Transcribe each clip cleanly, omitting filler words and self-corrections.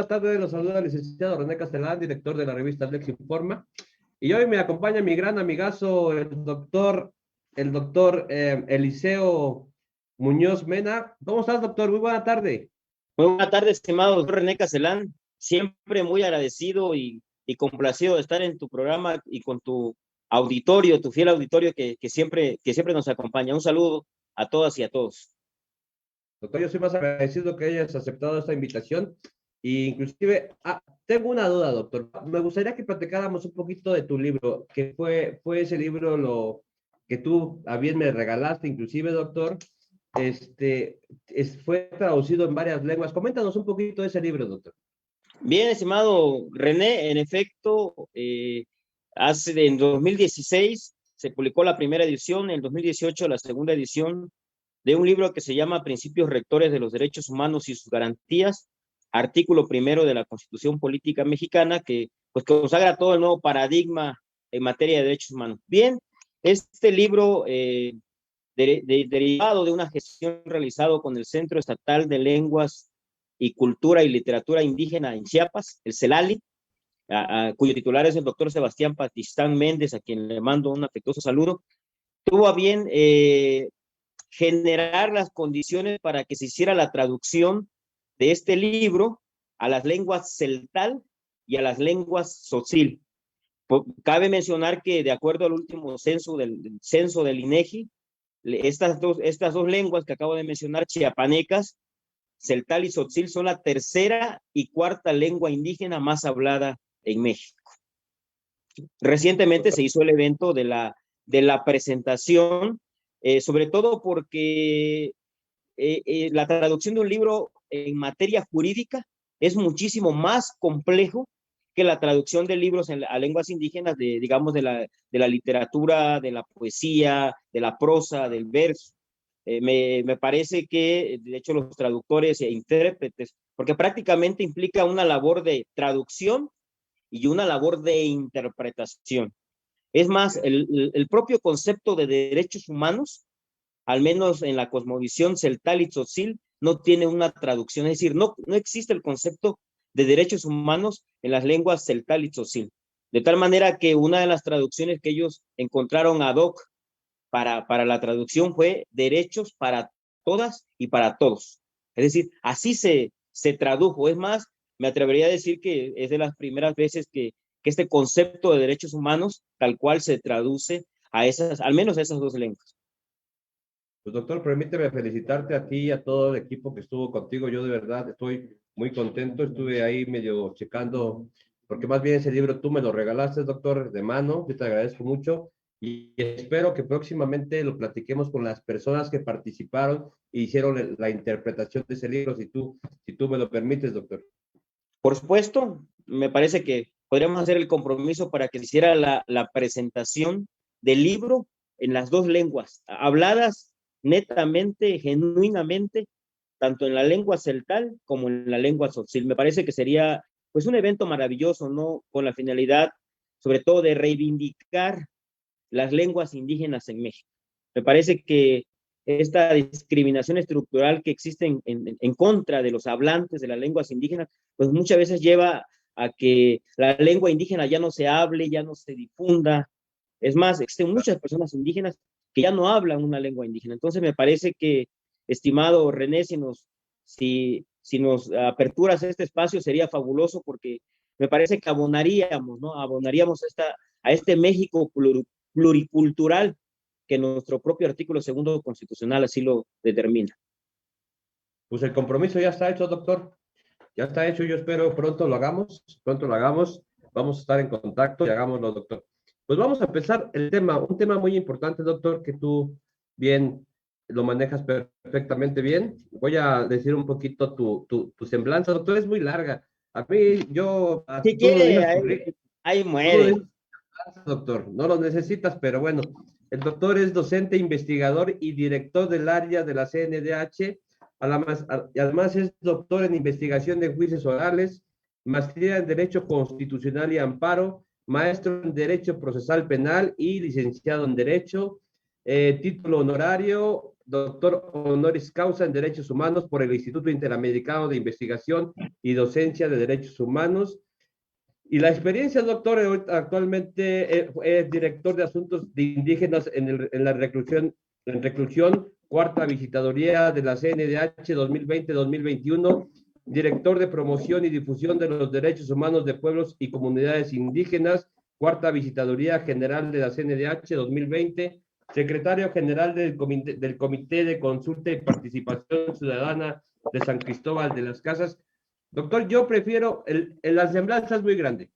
buenas tardes. Los saluda el licenciado René Castelán, director de la revista Lex Informa. Y hoy me acompaña mi gran amigazo, el doctor Eliseo Muñoz Mena. ¿Cómo estás, doctor? Muy buena tarde. Muy buena tarde, estimado doctor René Castelán. Siempre muy agradecido y complacido de estar en tu programa y con tu auditorio, tu fiel auditorio que siempre nos acompaña. Un saludo a todas y a todos. Doctor, yo soy más agradecido que hayas aceptado esta invitación. E inclusive, tengo una duda, doctor. Me gustaría que platicáramos un poquito de tu libro, que fue ese libro lo que tú a bien me regalaste, inclusive, doctor. Fue traducido en varias lenguas. Coméntanos un poquito de ese libro, doctor. Bien, estimado René, en efecto, en 2016 se publicó la primera edición, en 2018 la segunda edición de un libro que se llama Principios Rectores de los Derechos Humanos y sus Garantías, artículo primero de la Constitución Política Mexicana, que consagra todo el nuevo paradigma en materia de derechos humanos. Bien, este libro, derivado de una gestión realizada con el Centro Estatal de Lenguas y Cultura y Literatura Indígena en Chiapas, el CELALI, cuyo titular es el doctor Sebastián Patistán Méndez, a quien le mando un afectuoso saludo, tuvo a bien generar las condiciones para que se hiciera la traducción de este libro a las lenguas celtal y a las lenguas tzotzil. Cabe mencionar que de acuerdo al último censo del INEGI, estas dos lenguas que acabo de mencionar, chiapanecas, celtal y tzotzil, son la tercera y cuarta lengua indígena más hablada en México. Recientemente se hizo el evento de la presentación, sobre todo porque la traducción de un libro en materia jurídica es muchísimo más complejo que la traducción de libros a lenguas indígenas, digamos, de la literatura, de la poesía, de la prosa, del verso. Me parece que, de hecho, los traductores e intérpretes, porque prácticamente implica una labor de traducción y una labor de interpretación. Es más, el propio concepto de derechos humanos, al menos en la cosmovisión celtal y tzotzil, no tiene una traducción, es decir, no existe el concepto de derechos humanos en las lenguas celtal y tzotzil. De tal manera que una de las traducciones que ellos encontraron ad hoc para la traducción fue derechos para todas y para todos. Es decir, así se tradujo. Es más, me atrevería a decir que es de las primeras veces que este concepto de derechos humanos tal cual se traduce al menos a esas dos lenguas. Pues doctor, permíteme felicitarte a ti y a todo el equipo que estuvo contigo. Yo de verdad estoy muy contento. Estuve ahí medio checando, porque más bien ese libro tú me lo regalaste, doctor, de mano. Yo te agradezco mucho y espero que próximamente lo platiquemos con las personas que participaron e hicieron la interpretación de ese libro, si tú me lo permites, doctor. Por supuesto, me parece que podríamos hacer el compromiso para que se hiciera la presentación del libro en las dos lenguas, habladas netamente, genuinamente, tanto en la lengua celtal como en la lengua tzotzil. Me parece que sería pues un evento maravilloso, ¿no? Con la finalidad, sobre todo, de reivindicar las lenguas indígenas en México. Me parece que esta discriminación estructural que existe en contra de los hablantes de las lenguas indígenas, pues muchas veces lleva a que la lengua indígena ya no se hable, ya no se difunda. Es más, existen muchas personas indígenas que ya no hablan una lengua indígena. Entonces me parece que, estimado René, si nos aperturas este espacio sería fabuloso, porque me parece que abonaríamos, ¿no? Abonaríamos a este México pluricultural que nuestro propio artículo segundo constitucional así lo determina. Pues el compromiso ya está hecho, doctor. Ya está hecho. Yo espero pronto lo hagamos. Vamos a estar en contacto y hagámoslo, doctor. Pues vamos a empezar un tema muy importante, doctor, que tú bien lo manejas perfectamente bien. Voy a decir un poquito tu semblanza, doctor, es muy larga. A mí, Si tú no quiere, ahí muere. Doctor, no lo necesitas, pero bueno, el doctor es docente, investigador y director del área de la CNDH, y además es doctor en investigación de juicios orales, maestría en Derecho Constitucional y Amparo, maestro en Derecho Procesal Penal y licenciado en Derecho, título honorario doctor honoris causa en Derechos Humanos por el Instituto Interamericano de Investigación y Docencia de Derechos Humanos. Y la experiencia, doctor, actualmente es director de Asuntos de Indígenas en la reclusión, cuarta visitaduría de la CNDH 2020-2021, director de promoción y difusión de los derechos humanos de pueblos y comunidades indígenas, cuarta visitaduría general de la CNDH 2020, secretario general del Comité de Consulta y Participación Ciudadana de San Cristóbal de las Casas. Doctor, yo prefiero, la semblanza es muy grande.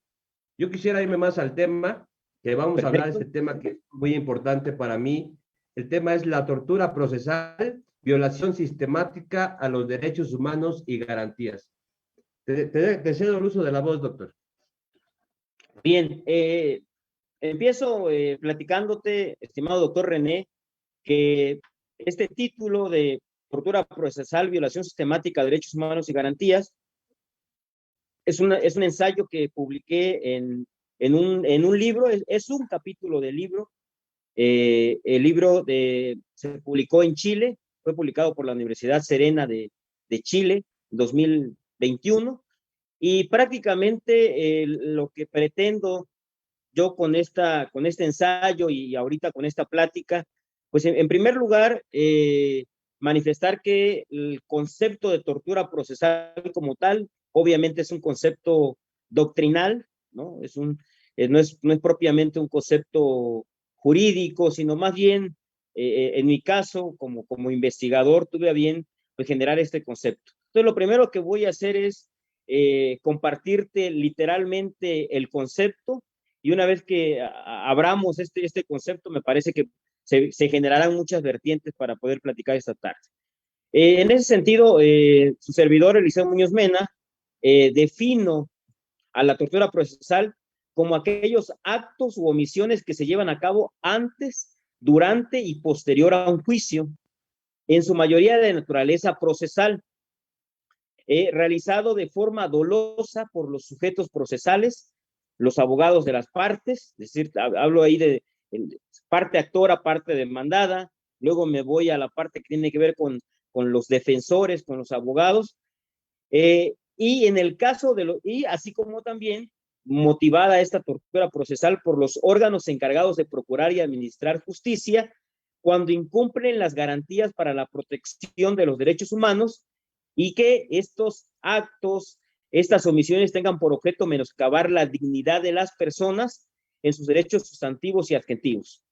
Yo quisiera irme más al tema, que vamos a hablar de este tema que es muy importante para mí. El tema es la tortura procesal, violación sistemática a los derechos humanos y garantías. Te cedo el uso de la voz, doctor. Bien, empiezo platicándote, estimado doctor René, que este título de tortura procesal, violación sistemática de derechos humanos y garantías es un ensayo que publiqué en un libro, es un capítulo del libro. El libro se publicó en Chile, fue publicado por la Universidad Serena de Chile en 2021, y prácticamente lo que pretendo yo con este ensayo y ahorita con esta plática, pues en primer lugar, manifestar que el concepto de tortura procesal como tal, obviamente es un concepto doctrinal, ¿no? No es propiamente un concepto jurídico, sino más bien, en mi caso, como investigador, tuve a bien pues, generar este concepto. Entonces, lo primero que voy a hacer es compartirte literalmente el concepto, y una vez que abramos este concepto, me parece que se generarán muchas vertientes para poder platicar esta tarde. En ese sentido, su servidor, Eliseo Muñoz Mena, defino a la tortura procesal como aquellos actos u omisiones que se llevan a cabo antes, durante y posterior a un juicio, en su mayoría de naturaleza procesal, realizado de forma dolosa por los sujetos procesales, los abogados de las partes, es decir, hablo ahí de parte actora, parte demandada, luego me voy a la parte que tiene que ver con los defensores, con los abogados, y en el caso y así como también motivada esta tortura procesal por los órganos encargados de procurar y administrar justicia cuando incumplen las garantías para la protección de los derechos humanos y que estos actos, estas omisiones tengan por objeto menoscabar la dignidad de las personas en sus derechos sustantivos y adjetivos.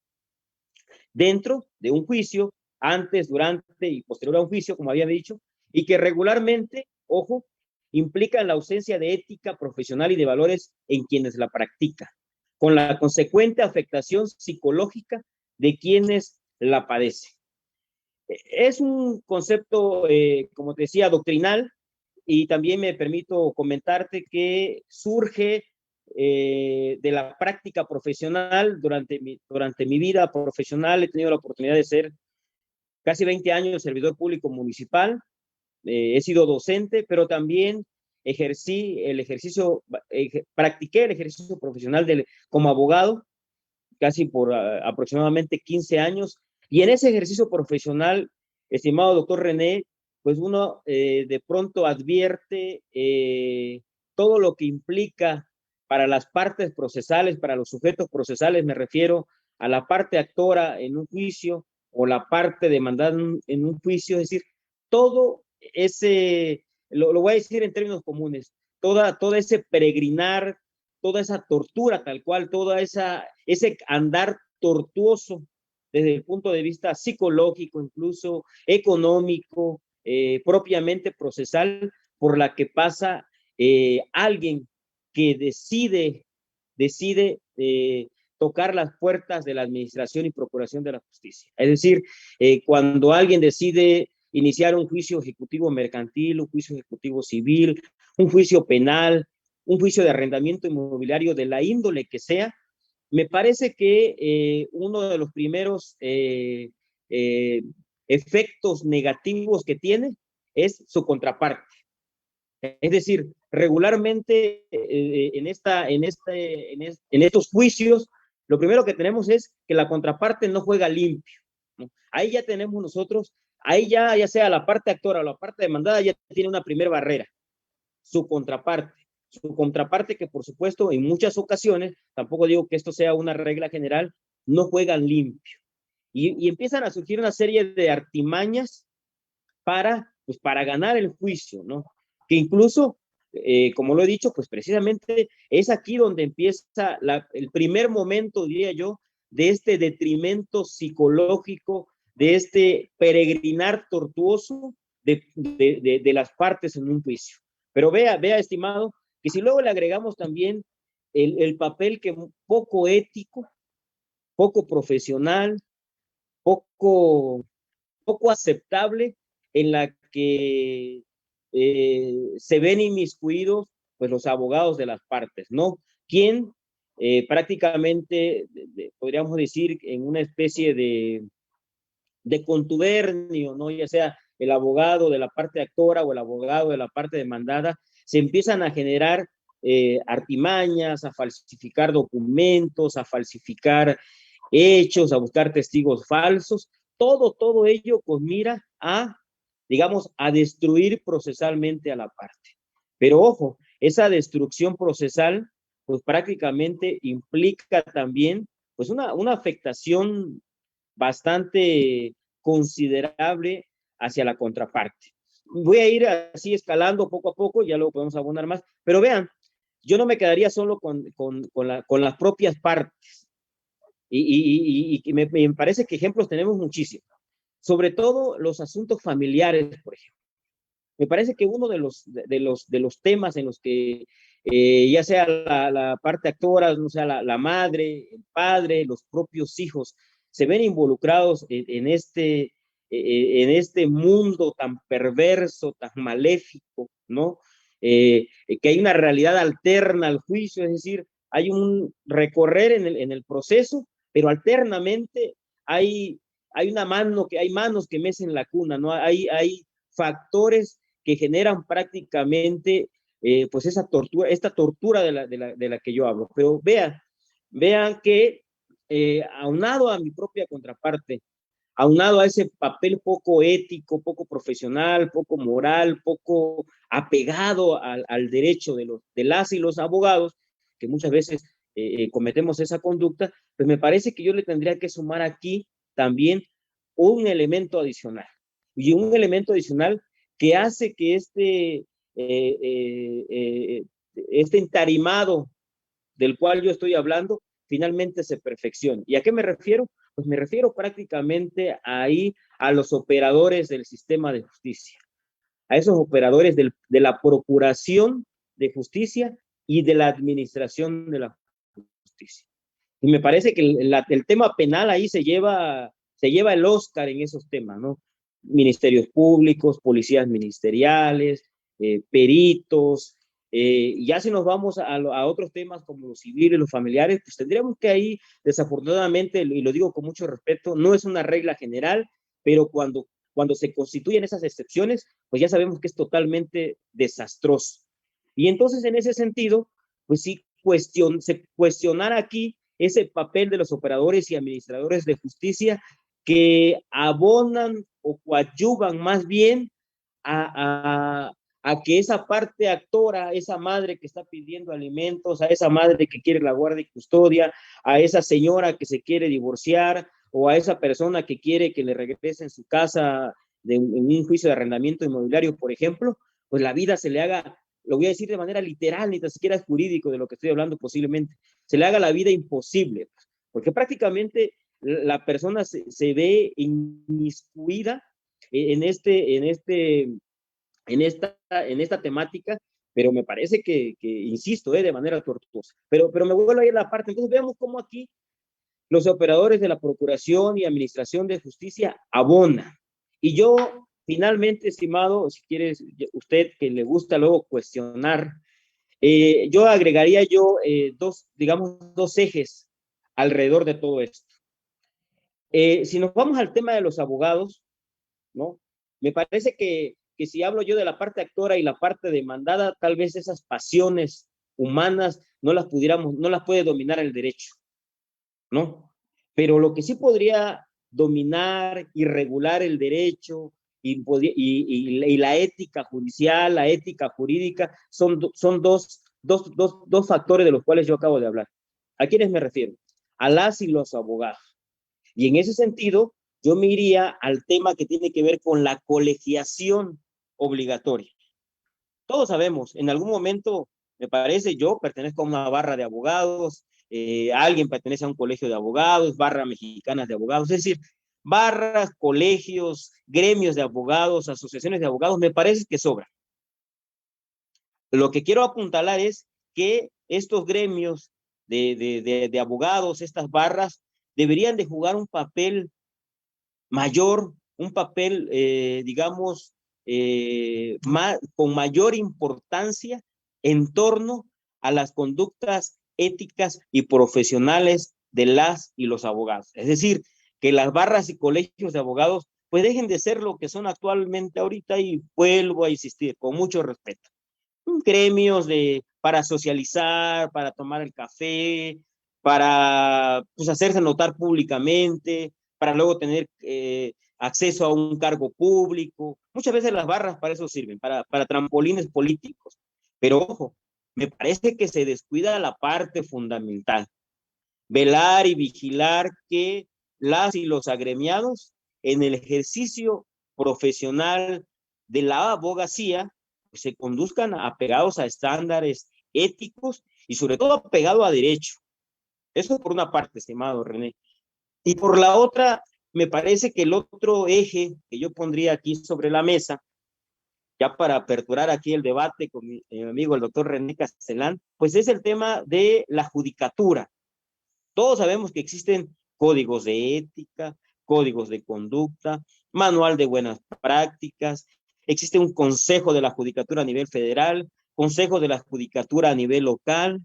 Dentro de un juicio, antes, durante y posterior a un juicio, como había dicho, y que regularmente, ojo, implican la ausencia de ética profesional y de valores en quienes la practican, con la consecuente afectación psicológica de quienes la padecen. Es un concepto, como te decía, doctrinal, y también me permito comentarte que surge de la práctica profesional. Durante mi vida profesional he tenido la oportunidad de ser casi 20 años servidor público municipal, he sido docente, pero también practiqué el ejercicio profesional como abogado, casi por aproximadamente 15 años, y en ese ejercicio profesional, estimado doctor René, pues uno de pronto advierte todo lo que implica para las partes procesales, para los sujetos procesales, me refiero a la parte actora en un juicio o la parte demandada en un juicio, es decir, todo ese, lo voy a decir en términos comunes, todo ese peregrinar, toda esa tortura tal cual, ese andar tortuoso desde el punto de vista psicológico, incluso económico, propiamente procesal, por la que pasa alguien que decide tocar las puertas de la administración y procuración de la justicia. Es decir, cuando alguien decide iniciar un juicio ejecutivo mercantil, un juicio ejecutivo civil, un juicio penal, un juicio de arrendamiento inmobiliario de la índole que sea, me parece que uno de los primeros efectos negativos que tiene es su contraparte. Es decir, regularmente en estos juicios, lo primero que tenemos es que la contraparte no juega limpio. ¿no? Ahí ya tenemos nosotros, ahí ya sea la parte actora o la parte demandada, ya tiene una primera barrera, su contraparte que por supuesto en muchas ocasiones, tampoco digo que esto sea una regla general, no juegan limpio. Y empiezan a surgir una serie de artimañas pues para ganar el juicio, ¿no? Que incluso, como lo he dicho, pues precisamente es aquí donde empieza el primer momento, diría yo, de este detrimento psicológico, de este peregrinar tortuoso de las partes en un juicio. Pero vea, estimado, que si luego le agregamos también el papel que poco ético, poco profesional, poco aceptable en la que se ven inmiscuidos pues los abogados de las partes, ¿no? Quien prácticamente, podríamos decir, en una especie de contubernio, ¿no? Ya sea el abogado de la parte actora o el abogado de la parte demandada, se empiezan a generar artimañas, a falsificar documentos, a falsificar hechos, a buscar testigos falsos, todo ello con mira a, digamos, a destruir procesalmente a la parte. Pero ojo, esa destrucción procesal, pues prácticamente implica también, pues una afectación bastante considerable hacia la contraparte. Voy a ir así escalando poco a poco, ya luego podemos abonar más, pero vean, yo no me quedaría solo con las propias partes, y me parece que ejemplos tenemos muchísimos, sobre todo los asuntos familiares, por ejemplo. Me parece que uno de los temas en los que ya sea la parte actora, o sea, la madre, el padre, los propios hijos, se ven involucrados en este mundo tan perverso, tan maléfico, ¿no? Que hay una realidad alterna al juicio, es decir, hay un recorrer en el proceso, pero alternamente hay manos que mecen la cuna, ¿no? Hay factores que generan prácticamente pues esta tortura de la que yo hablo. Pero vean que aunado a mi propia contraparte, aunado a ese papel poco ético, poco profesional, poco moral, poco apegado al derecho de las y los abogados, que muchas veces cometemos esa conducta, pues me parece que yo le tendría que sumar aquí también un elemento adicional. Y un elemento adicional que hace que este entarimado del cual yo estoy hablando finalmente se perfeccione. ¿Y a qué me refiero? Pues me refiero prácticamente ahí a los operadores del sistema de justicia, a esos operadores de la procuración de justicia y de la administración de la justicia. Y me parece que el tema penal ahí se lleva el Oscar en esos temas, ¿no? Ministerios públicos, policías ministeriales, peritos, ya si nos vamos a otros temas como los civiles, los familiares, pues tendríamos que ahí, desafortunadamente, y lo digo con mucho respeto, no es una regla general, pero cuando se constituyen esas excepciones, pues ya sabemos que es totalmente desastroso. Y entonces, en ese sentido, pues sí, cuestionar aquí ese papel de los operadores y administradores de justicia que abonan o coadyuvan más bien a que esa parte actora, esa madre que está pidiendo alimentos, a esa madre que quiere la guardia y custodia, a esa señora que se quiere divorciar o a esa persona que quiere que le regrese en su casa en un juicio de arrendamiento inmobiliario, por ejemplo, pues la vida se le haga, lo voy a decir de manera literal, ni tan siquiera es jurídico de lo que estoy hablando posiblemente, se le haga la vida imposible, porque prácticamente la persona se ve inmiscuida en esta temática, pero me parece que insisto, de manera tortuosa. Pero me vuelvo a ir a la parte. Entonces veamos cómo aquí los operadores de la Procuración y Administración de Justicia abonan. Y yo, finalmente, estimado, si quieres, usted que le gusta luego cuestionar, yo agregaría dos ejes alrededor de todo esto. Si nos vamos al tema de los abogados, ¿no? Me parece que si hablo yo de la parte actora y la parte demandada, tal vez esas pasiones humanas no las puede dominar el derecho, ¿no? Pero lo que sí podría dominar y regular el derecho y la ética judicial, la ética jurídica, son dos factores de los cuales yo acabo de hablar. ¿A quiénes me refiero? A las y los abogados. Y en ese sentido, yo me iría al tema que tiene que ver con la colegiación obligatoria. Todos sabemos, en algún momento, me parece, yo pertenezco a una barra de abogados, alguien pertenece a un colegio de abogados, barra mexicanas de abogados, es decir, barras, colegios, gremios de abogados, asociaciones de abogados, me parece que sobran. Lo que quiero apuntalar es que estos gremios de abogados, estas barras, deberían de jugar un papel mayor, un papel, digamos, con mayor importancia en torno a las conductas éticas y profesionales de las y los abogados. Es decir, que las barras y colegios de abogados pues dejen de ser lo que son actualmente ahorita, y vuelvo a insistir, con mucho respeto. Gremios para socializar, para tomar el café, para pues, hacerse notar públicamente, para luego tener acceso a un cargo público. Muchas veces las barras para eso sirven, para trampolines políticos. Pero ojo, me parece que se descuida la parte fundamental: velar y vigilar que las y los agremiados en el ejercicio profesional de la abogacía pues, se conduzcan apegados a estándares éticos y sobre todo apegado a derecho. Eso por una parte, estimado René. Y por la otra, me parece que el otro eje que yo pondría aquí sobre la mesa, ya para aperturar aquí el debate con mi amigo el doctor René Castellán, pues es el tema de la judicatura. Todos sabemos que existen códigos de ética, códigos de conducta, manual de buenas prácticas, existe un consejo de la judicatura a nivel federal, consejo de la judicatura a nivel local,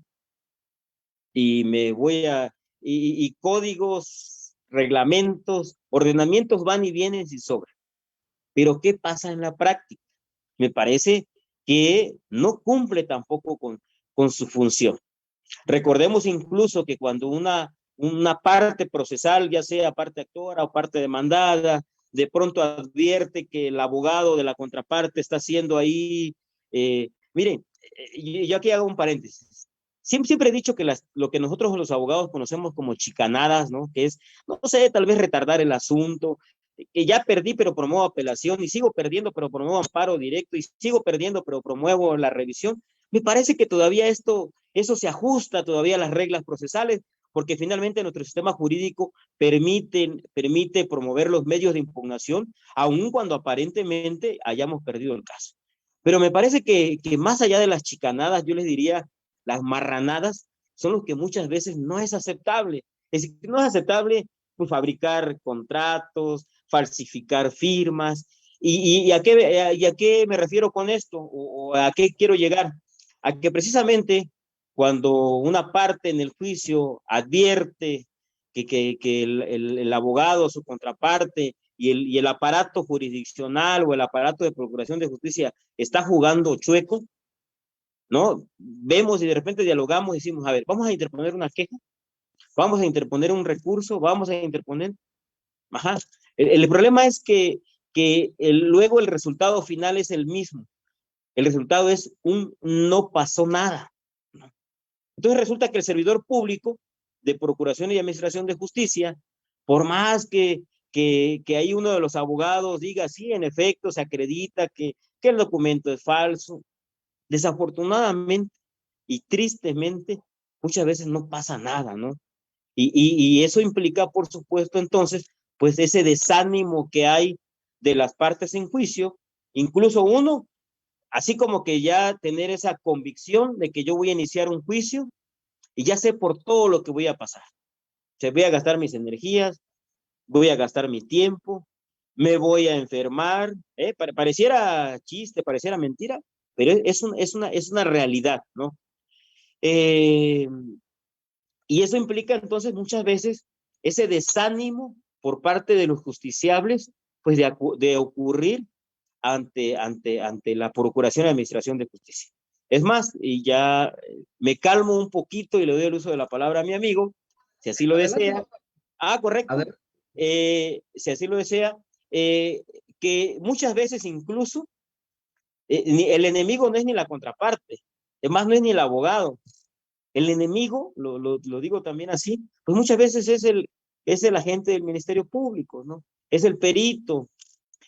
y códigos, reglamentos, ordenamientos van y vienen y sobran. Pero ¿qué pasa en la práctica? Me parece que no cumple tampoco con su función. Recordemos incluso que cuando una parte procesal, ya sea parte actora o parte demandada, de pronto advierte que el abogado de la contraparte está haciendo ahí, miren, yo aquí hago un paréntesis. Siempre he dicho que lo que nosotros los abogados conocemos como chicanadas, ¿no? Que es, no sé, tal vez retardar el asunto, que ya perdí pero promuevo apelación, y sigo perdiendo pero promuevo amparo directo, y sigo perdiendo pero promuevo la revisión. Me parece que todavía eso se ajusta todavía a las reglas procesales, porque finalmente nuestro sistema jurídico permite promover los medios de impugnación, aun cuando aparentemente hayamos perdido el caso. Pero me parece que más allá de las chicanadas, yo les diría, las marranadas son los que muchas veces no es aceptable. Es decir, no es aceptable pues, fabricar contratos, falsificar firmas. ¿Y a qué me refiero con esto? ¿O a qué quiero llegar? A que precisamente cuando una parte en el juicio advierte que el abogado, su contraparte y el aparato jurisdiccional o el aparato de procuración de justicia está jugando chueco, ¿no? Vemos y de repente dialogamos y decimos, a ver, vamos a interponer una queja, vamos a interponer un recurso, vamos a interponer. Ajá. El problema es que luego el resultado final es el mismo. El resultado es un no pasó nada. Entonces resulta que el servidor público de Procuración y Administración de Justicia, por más que ahí uno de los abogados diga, sí, en efecto, se acredita que el documento es falso, desafortunadamente y tristemente, muchas veces no pasa nada, ¿no? Y eso implica, por supuesto, entonces, pues ese desánimo que hay de las partes en juicio, incluso uno, así como que ya tener esa convicción de que yo voy a iniciar un juicio y ya sé por todo lo que voy a pasar. O sea, voy a gastar mis energías, voy a gastar mi tiempo, me voy a enfermar, pareciera chiste, pareciera mentira, pero es una realidad, ¿no? Y eso implica entonces muchas veces ese desánimo por parte de los justiciables, pues de ocurrir ante la Procuración y Administración de Justicia. Es más, y ya me calmo un poquito y le doy el uso de la palabra a mi amigo, si así lo Adelante, desea. Ah, correcto. si así lo desea, que muchas veces incluso el enemigo no es ni la contraparte, además no es ni el abogado. El enemigo, lo digo también así, pues muchas veces es el agente del Ministerio Público, ¿no? Es el perito,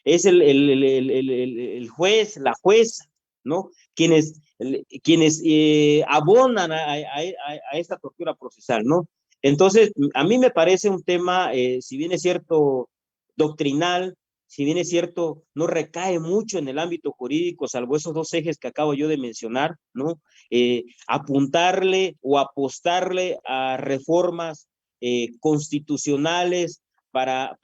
es el juez, la jueza, ¿no? Quienes abonan a esta tortura procesal, ¿no? Entonces, a mí me parece un tema, si bien es cierto, doctrinal, si bien es cierto, no recae mucho en el ámbito jurídico, salvo esos dos ejes que acabo yo de mencionar, ¿no? Apuntarle o apostarle a reformas constitucionales para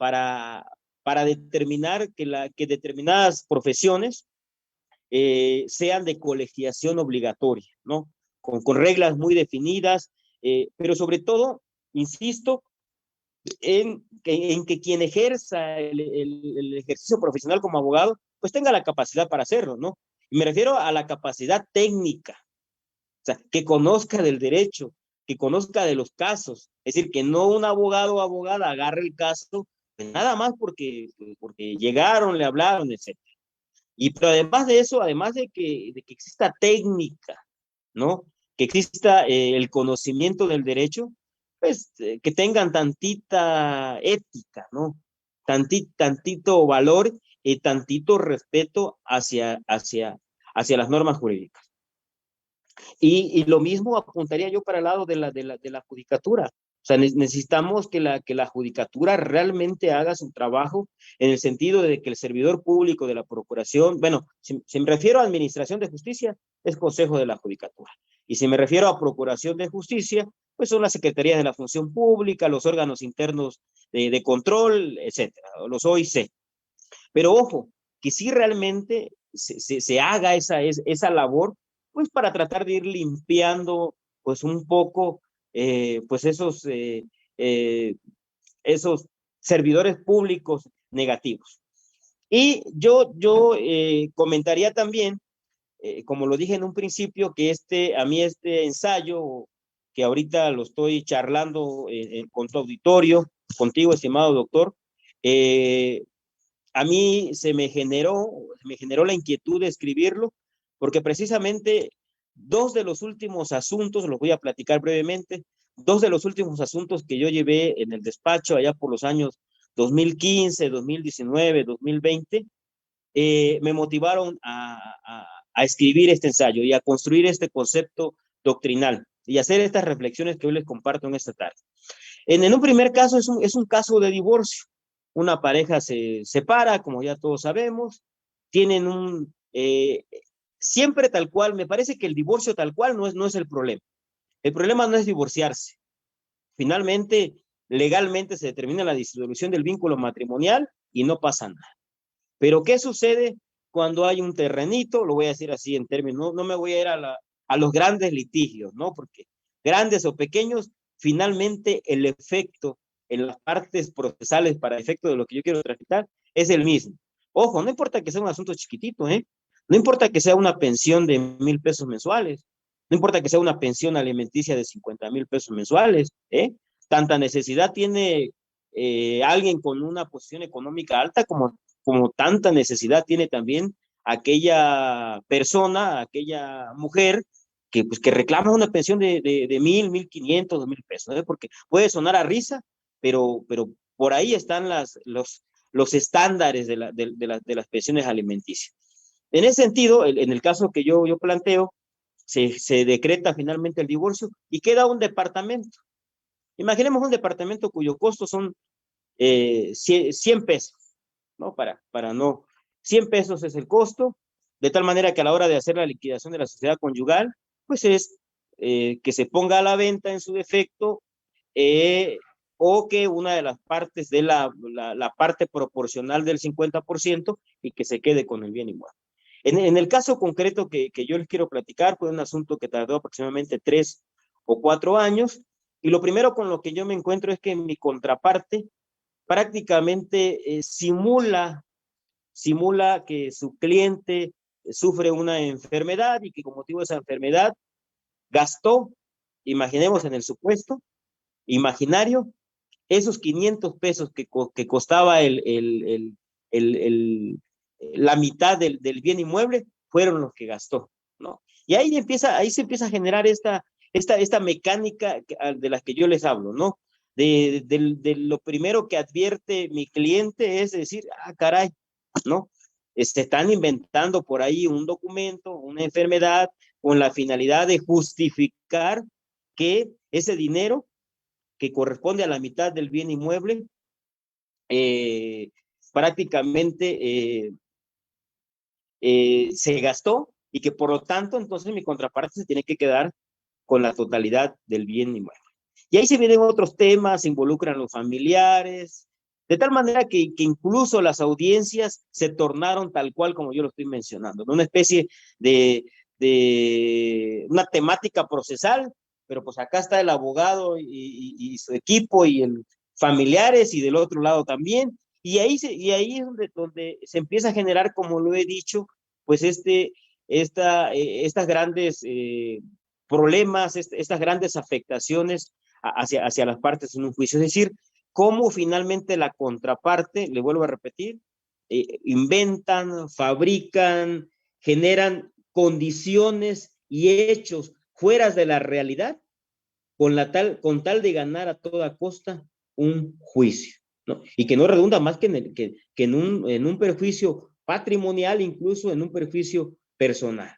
determinar que determinadas profesiones sean de colegiación obligatoria, ¿no? Con reglas muy definidas, pero sobre todo, insisto, en que quien ejerza el ejercicio profesional como abogado, pues tenga la capacidad para hacerlo, ¿no? Y me refiero a la capacidad técnica, o sea, que conozca del derecho, que conozca de los casos, es decir, que no un abogado o abogada agarre el caso, pues nada más porque llegaron, le hablaron, etc. Y pero además de eso, además de que exista técnica, ¿no? Que exista el conocimiento del derecho, pues que tengan tantita ética, ¿no? Tantito valor y tantito respeto hacia las normas jurídicas. Y lo mismo apuntaría yo para el lado de la judicatura. O sea, necesitamos que la judicatura realmente haga su trabajo en el sentido de que el servidor público de la procuración, bueno, si me refiero a administración de justicia, es consejo de la judicatura. Y si me refiero a procuración de justicia, pues son las secretarías de la función pública, los órganos internos de control, etcétera, los OIC. Pero ojo, que si realmente se haga esa labor, pues para tratar de ir limpiando pues un poco pues esos servidores públicos negativos. Y yo comentaría también, como lo dije en un principio, que a mí este ensayo, que ahorita lo estoy charlando con tu auditorio, contigo, estimado doctor, a mí me generó la inquietud de escribirlo, porque precisamente dos de los últimos asuntos, los voy a platicar brevemente, dos de los últimos asuntos que yo llevé en el despacho allá por los años 2015, 2019, 2020, me motivaron a escribir este ensayo y a construir este concepto doctrinal y hacer estas reflexiones que hoy les comparto en esta tarde. En un primer caso es un caso de divorcio. Una pareja se separa, como ya todos sabemos, tienen siempre tal cual, me parece que el divorcio tal cual no es el problema. El problema no es divorciarse. Finalmente, legalmente se determina la disolución del vínculo matrimonial y no pasa nada. Pero ¿qué sucede cuando hay un terrenito? Lo voy a decir así en términos, no me voy a ir a los grandes litigios, ¿no? Porque grandes o pequeños, finalmente el efecto en las partes procesales para efecto de lo que yo quiero tramitar es el mismo. Ojo, no importa que sea un asunto chiquitito, ¿eh? No importa que sea una pensión de 1,000 pesos mensuales, no importa que sea una pensión alimenticia de 50,000 pesos mensuales, ¿eh? Tanta necesidad tiene alguien con una posición económica alta como tanta necesidad tiene también aquella persona, aquella mujer que reclama una pensión de 1,000, 1,500, 2,000 pesos, ¿eh? Porque puede sonar a risa, pero por ahí están los estándares de las pensiones alimenticias. En ese sentido, en el caso que yo planteo, se decreta finalmente el divorcio y queda un departamento. Imaginemos un departamento cuyo costo son 100 pesos, ¿no? Para no, 100 pesos es el costo, de tal manera que a la hora de hacer la liquidación de la sociedad conyugal, pues es que se ponga a la venta en su defecto o que una de las partes de la parte proporcional del 50% y que se quede con el bien inmueble. En el caso concreto que yo les quiero platicar, fue un asunto que tardó aproximadamente 3 o 4 años, y lo primero con lo que yo me encuentro es que mi contraparte prácticamente simula que su cliente sufre una enfermedad y que con motivo de esa enfermedad gastó, imaginemos en el supuesto imaginario, esos 500 pesos que costaba la mitad del bien inmueble fueron los que gastó, ¿no? Y ahí se empieza a generar esta mecánica de la que yo les hablo, ¿no? De lo primero que advierte mi cliente es decir, ah, caray, ¿no? Se están inventando por ahí un documento, una enfermedad, con la finalidad de justificar que ese dinero que corresponde a la mitad del bien inmueble, prácticamente se gastó y que por lo tanto entonces mi contraparte se tiene que quedar con la totalidad del bien inmueble. Y ahí se vienen otros temas, se involucran los familiares, de tal manera que incluso las audiencias se tornaron tal cual como yo lo estoy mencionando, ¿no? Una especie de una temática procesal, pero pues acá está el abogado y su equipo y el familiares y del otro lado también, y ahí es donde se empieza a generar, como lo he dicho, pues estas grandes problemas, estas grandes afectaciones hacia las partes en un juicio. Es decir, cómo finalmente la contraparte, le vuelvo a repetir, inventan, fabrican, generan condiciones y hechos fuera de la realidad con tal de ganar a toda costa un juicio, ¿no? Y que no redunda más que en un perjuicio patrimonial, incluso en un perjuicio personal.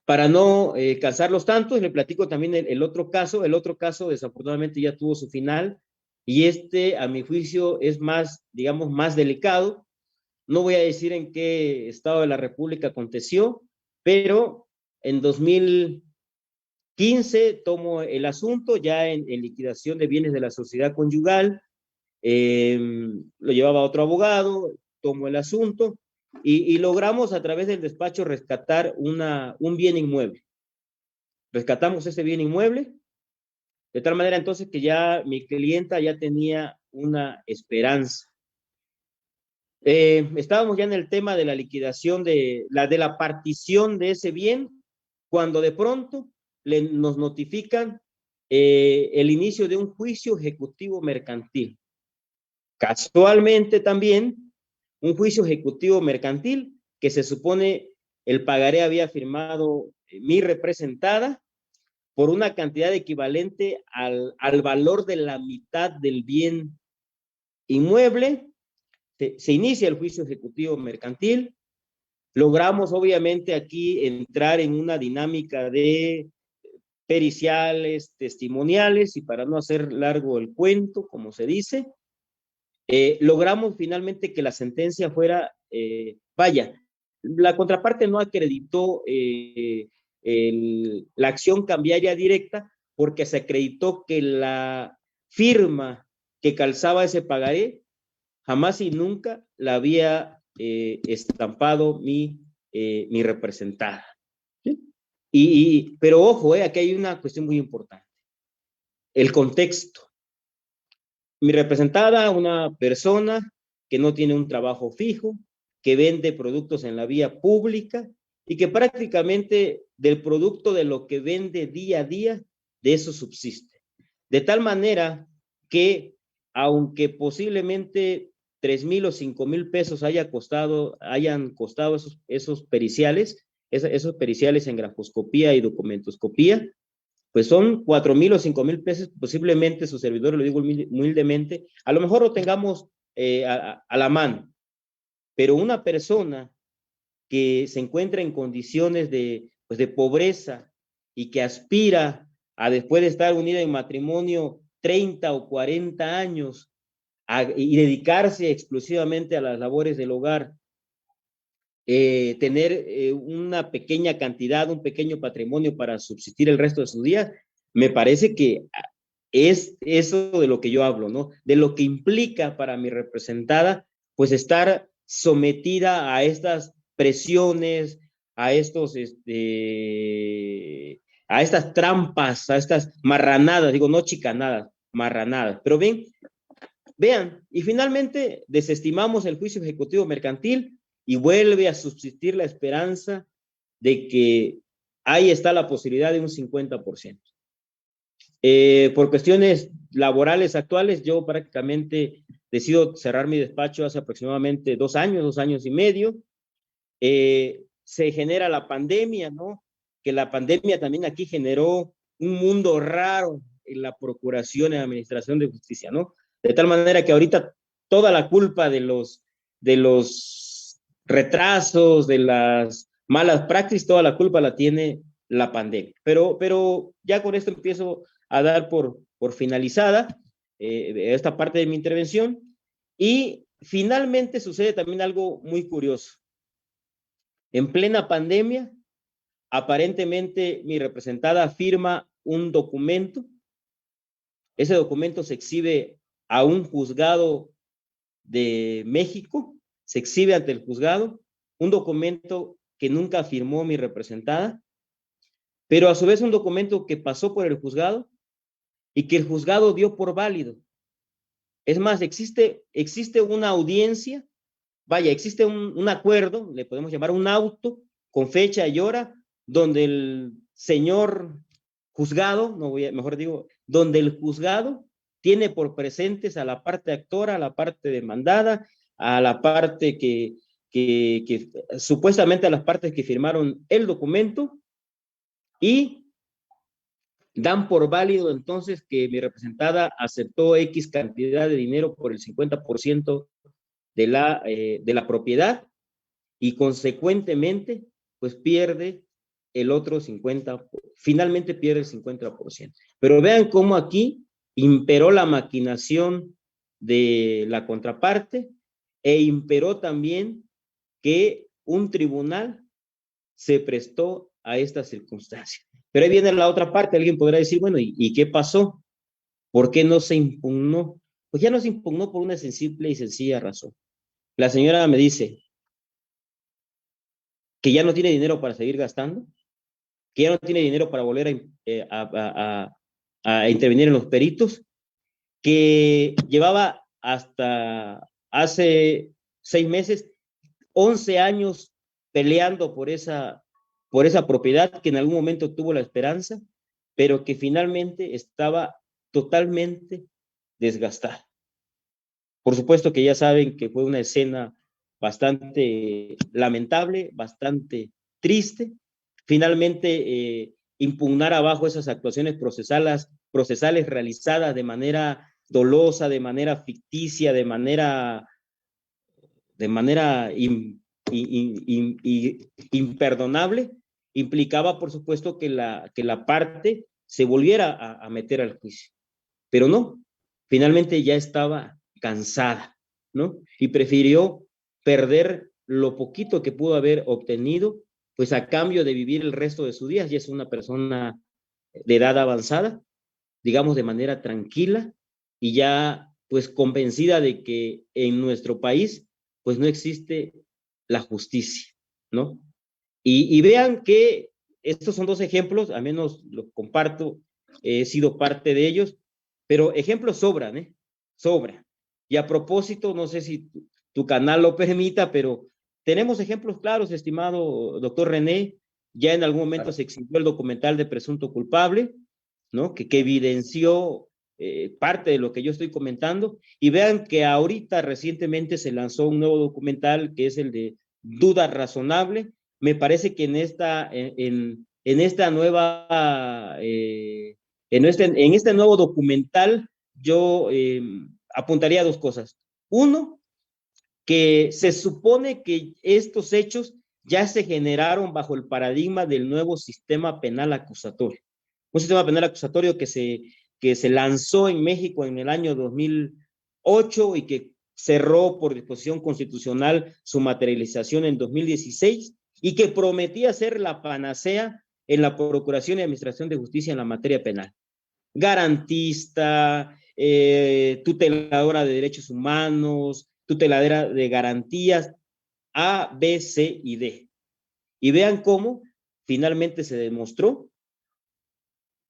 Para no cansarlos tanto, le platico también el otro caso. El otro caso, desafortunadamente, ya tuvo su final, y a mi juicio, es más, digamos, más delicado. No voy a decir en qué estado de la República aconteció, pero en 2015 tomo el asunto ya en liquidación de bienes de la sociedad conyugal. Lo llevaba otro abogado, tomo el asunto y logramos a través del despacho rescatar un bien inmueble. Rescatamos ese bien inmueble, de tal manera entonces que ya mi clienta ya tenía una esperanza. Estábamos ya en el tema de la liquidación de la partición de ese bien, cuando de pronto nos notifican el inicio de un juicio ejecutivo mercantil. Casualmente también un juicio ejecutivo mercantil que se supone el pagaré había firmado mi representada por una cantidad equivalente al valor de la mitad del bien inmueble. Se inicia el juicio ejecutivo mercantil. Logramos obviamente aquí entrar en una dinámica de periciales, testimoniales, y para no hacer largo el cuento, como se dice, logramos finalmente que la sentencia fuera, la contraparte no acreditó la acción cambiaria directa porque se acreditó que la firma que calzaba ese pagaré jamás y nunca la había estampado mi representada. ¿Sí? Pero ojo, aquí hay una cuestión muy importante. El contexto. Mi representada, una persona que no tiene un trabajo fijo, que vende productos en la vía pública y que prácticamente del producto de lo que vende día a día, de eso subsiste. De tal manera que, aunque posiblemente 3,000 o 5,000 pesos hayan costado esos periciales en grafoscopía y documentoscopía, pues son 4,000 o 5,000 pesos, posiblemente su servidor, lo digo humildemente, a lo mejor lo tengamos a la mano, pero una persona que se encuentra en condiciones pues de pobreza y que aspira a, después de estar unida en matrimonio 30 o 40 años y dedicarse exclusivamente a las labores del hogar, tener una pequeña cantidad, un pequeño patrimonio para subsistir el resto de sus días, me parece que es eso de lo que yo hablo, ¿no? De lo que implica para mi representada, pues estar sometida a estas presiones, a estas trampas, a estas marranadas, digo, no chicanadas, marranadas. Pero vean, y finalmente desestimamos el juicio ejecutivo mercantil y vuelve a subsistir la esperanza de que ahí está la posibilidad de un 50%. Por cuestiones laborales actuales, yo prácticamente decido cerrar mi despacho hace aproximadamente 2 años y medio. Se genera la pandemia, ¿no? Que la pandemia también aquí generó un mundo raro en la procuración y administración de justicia, ¿no? De tal manera que ahorita toda la culpa de los retrasos, de las malas prácticas, toda la culpa la tiene la pandemia. Pero ya con esto empiezo a dar por finalizada esta parte de mi intervención. Y finalmente sucede también algo muy curioso. En plena pandemia, aparentemente mi representada firma un documento. Ese documento se exhibe a un juzgado de México, se exhibe ante el juzgado, un documento que nunca firmó mi representada, pero a su vez un documento que pasó por el juzgado y que el juzgado dio por válido. Es más, existe una audiencia, vaya, existe un acuerdo, le podemos llamar un auto, con fecha y hora, donde el señor juzgado, mejor digo, donde el juzgado tiene por presentes a la parte actora, a la parte demandada, a la parte que supuestamente a las partes que firmaron el documento, y dan por válido entonces que mi representada aceptó X cantidad de dinero por el 50% de la propiedad, y consecuentemente pues pierde el otro 50%, finalmente pierde el 50%. Pero vean cómo aquí imperó la maquinación de la contraparte, e imperó también que un tribunal se prestó a esta circunstancia. Pero ahí viene la otra parte. Alguien podrá decir, bueno, ¿y qué pasó? ¿Por qué no se impugnó? Pues ya no se impugnó por una simple y sencilla razón. La señora me dice que ya no tiene dinero para seguir gastando, que ya no tiene dinero para volver a intervenir en los peritos, que llevaba hasta hace 6 meses, 11 años peleando por esa propiedad, que en algún momento tuvo la esperanza, pero que finalmente estaba totalmente desgastada. Por supuesto que ya saben que fue una escena bastante lamentable, bastante triste. Finalmente, impugnar abajo esas actuaciones procesales realizadas de manera dolosa, de manera ficticia, de manera imperdonable, implicaba, por supuesto, que la parte se volviera a meter al juicio. Pero no, finalmente ya estaba cansada, ¿no? Y prefirió perder lo poquito que pudo haber obtenido, pues a cambio de vivir el resto de sus días. Ya es una persona de edad avanzada, digamos de manera tranquila, y ya pues convencida de que en nuestro país pues no existe la justicia, ¿no? Y vean que estos son 2 ejemplos, al menos los comparto, he sido parte de ellos, pero ejemplos sobran, ¿eh? Sobran. Y a propósito, no sé si tu canal lo permita, pero tenemos ejemplos claros, estimado doctor René. Ya en algún momento se exhibió el documental de Presunto Culpable, ¿no? Que evidenció parte de lo que yo estoy comentando. Y vean que ahorita recientemente se lanzó un nuevo documental que es el de Duda Razonable. Me parece que en esta nueva, en este nuevo documental, yo apuntaría a 2 cosas. Uno, que se supone que estos hechos ya se generaron bajo el paradigma del nuevo sistema penal acusatorio. Un sistema penal acusatorio que se lanzó en México en el año 2008 y que cerró por disposición constitucional su materialización en 2016, y que prometía ser la panacea en la procuración y administración de justicia en la materia penal. Garantista, tuteladora de derechos humanos, tuteladora de garantías, A, B, C y D. Y vean cómo finalmente se demostró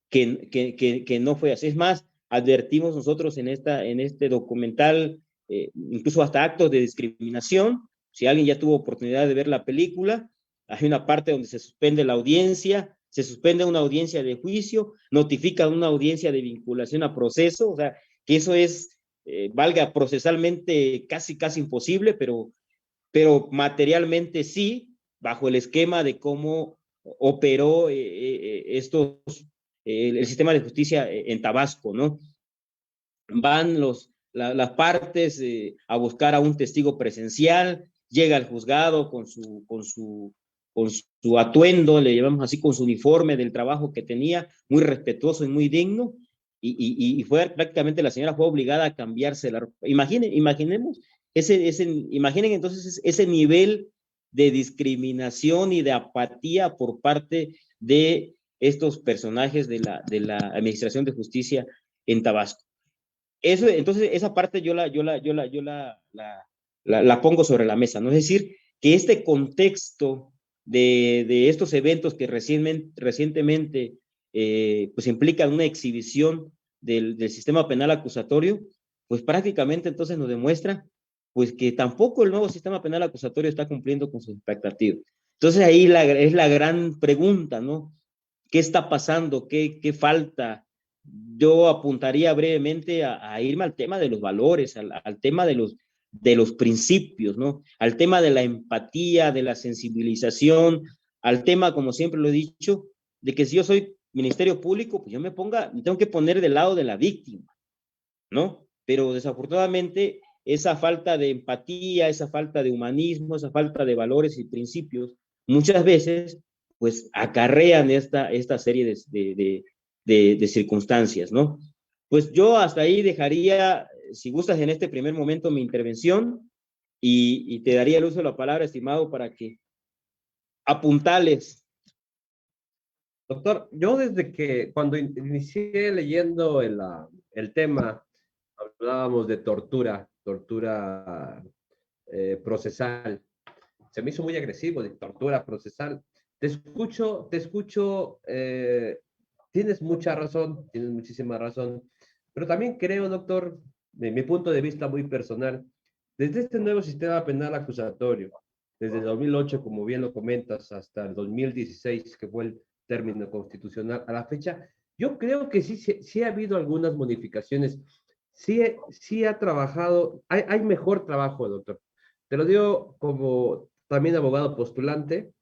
que no fue así. Es más, advertimos nosotros en este documental, incluso hasta actos de discriminación. Si alguien ya tuvo oportunidad de ver la película, hay una parte donde se suspende la audiencia se suspende una audiencia de juicio, notifica una audiencia de vinculación a proceso, o sea, que eso es, valga procesalmente casi imposible, pero materialmente sí, bajo el esquema de cómo operó el sistema de justicia en Tabasco, ¿no? Van las partes a buscar a un testigo presencial, llega al juzgado con su atuendo, le llamamos así, con su uniforme del trabajo que tenía, muy respetuoso y muy digno, y fue prácticamente la señora fue obligada a cambiarse la ropa. Imaginemos imaginen entonces ese nivel de discriminación y de apatía por parte de estos personajes de la Administración de Justicia en Tabasco. Eso, entonces, esa parte yo la pongo sobre la mesa, ¿no? Es decir, que este contexto de estos eventos que recientemente pues implican una exhibición del sistema penal acusatorio, pues prácticamente entonces nos demuestra pues que tampoco el nuevo sistema penal acusatorio está cumpliendo con sus expectativas. Entonces ahí es la gran pregunta, ¿no? ¿Qué está pasando? ¿Qué falta? Yo apuntaría brevemente a irme al tema de los valores, al tema de los principios, ¿no? Al tema de la empatía, de la sensibilización, al tema, como siempre lo he dicho, de que si yo soy Ministerio Público, pues me tengo que poner del lado de la víctima, ¿no? Pero desafortunadamente esa falta de empatía, esa falta de humanismo, esa falta de valores y principios, muchas veces, pues acarrean esta serie de circunstancias, ¿no? Pues yo hasta ahí dejaría, si gustas en este primer momento, mi intervención y te daría el uso de la palabra, estimado, para que apuntales. Doctor, yo desde que cuando inicié leyendo el tema, hablábamos de tortura procesal. Se me hizo muy agresivo, de tortura procesal. Te escucho, tienes mucha razón, tienes muchísima razón, pero también creo, doctor, de mi punto de vista muy personal, desde este nuevo sistema penal acusatorio, desde el 2008, como bien lo comentas, hasta el 2016, que fue el término constitucional, a la fecha, yo creo que sí ha habido algunas modificaciones, sí ha trabajado, hay mejor trabajo, doctor. Te lo digo como también abogado postulante,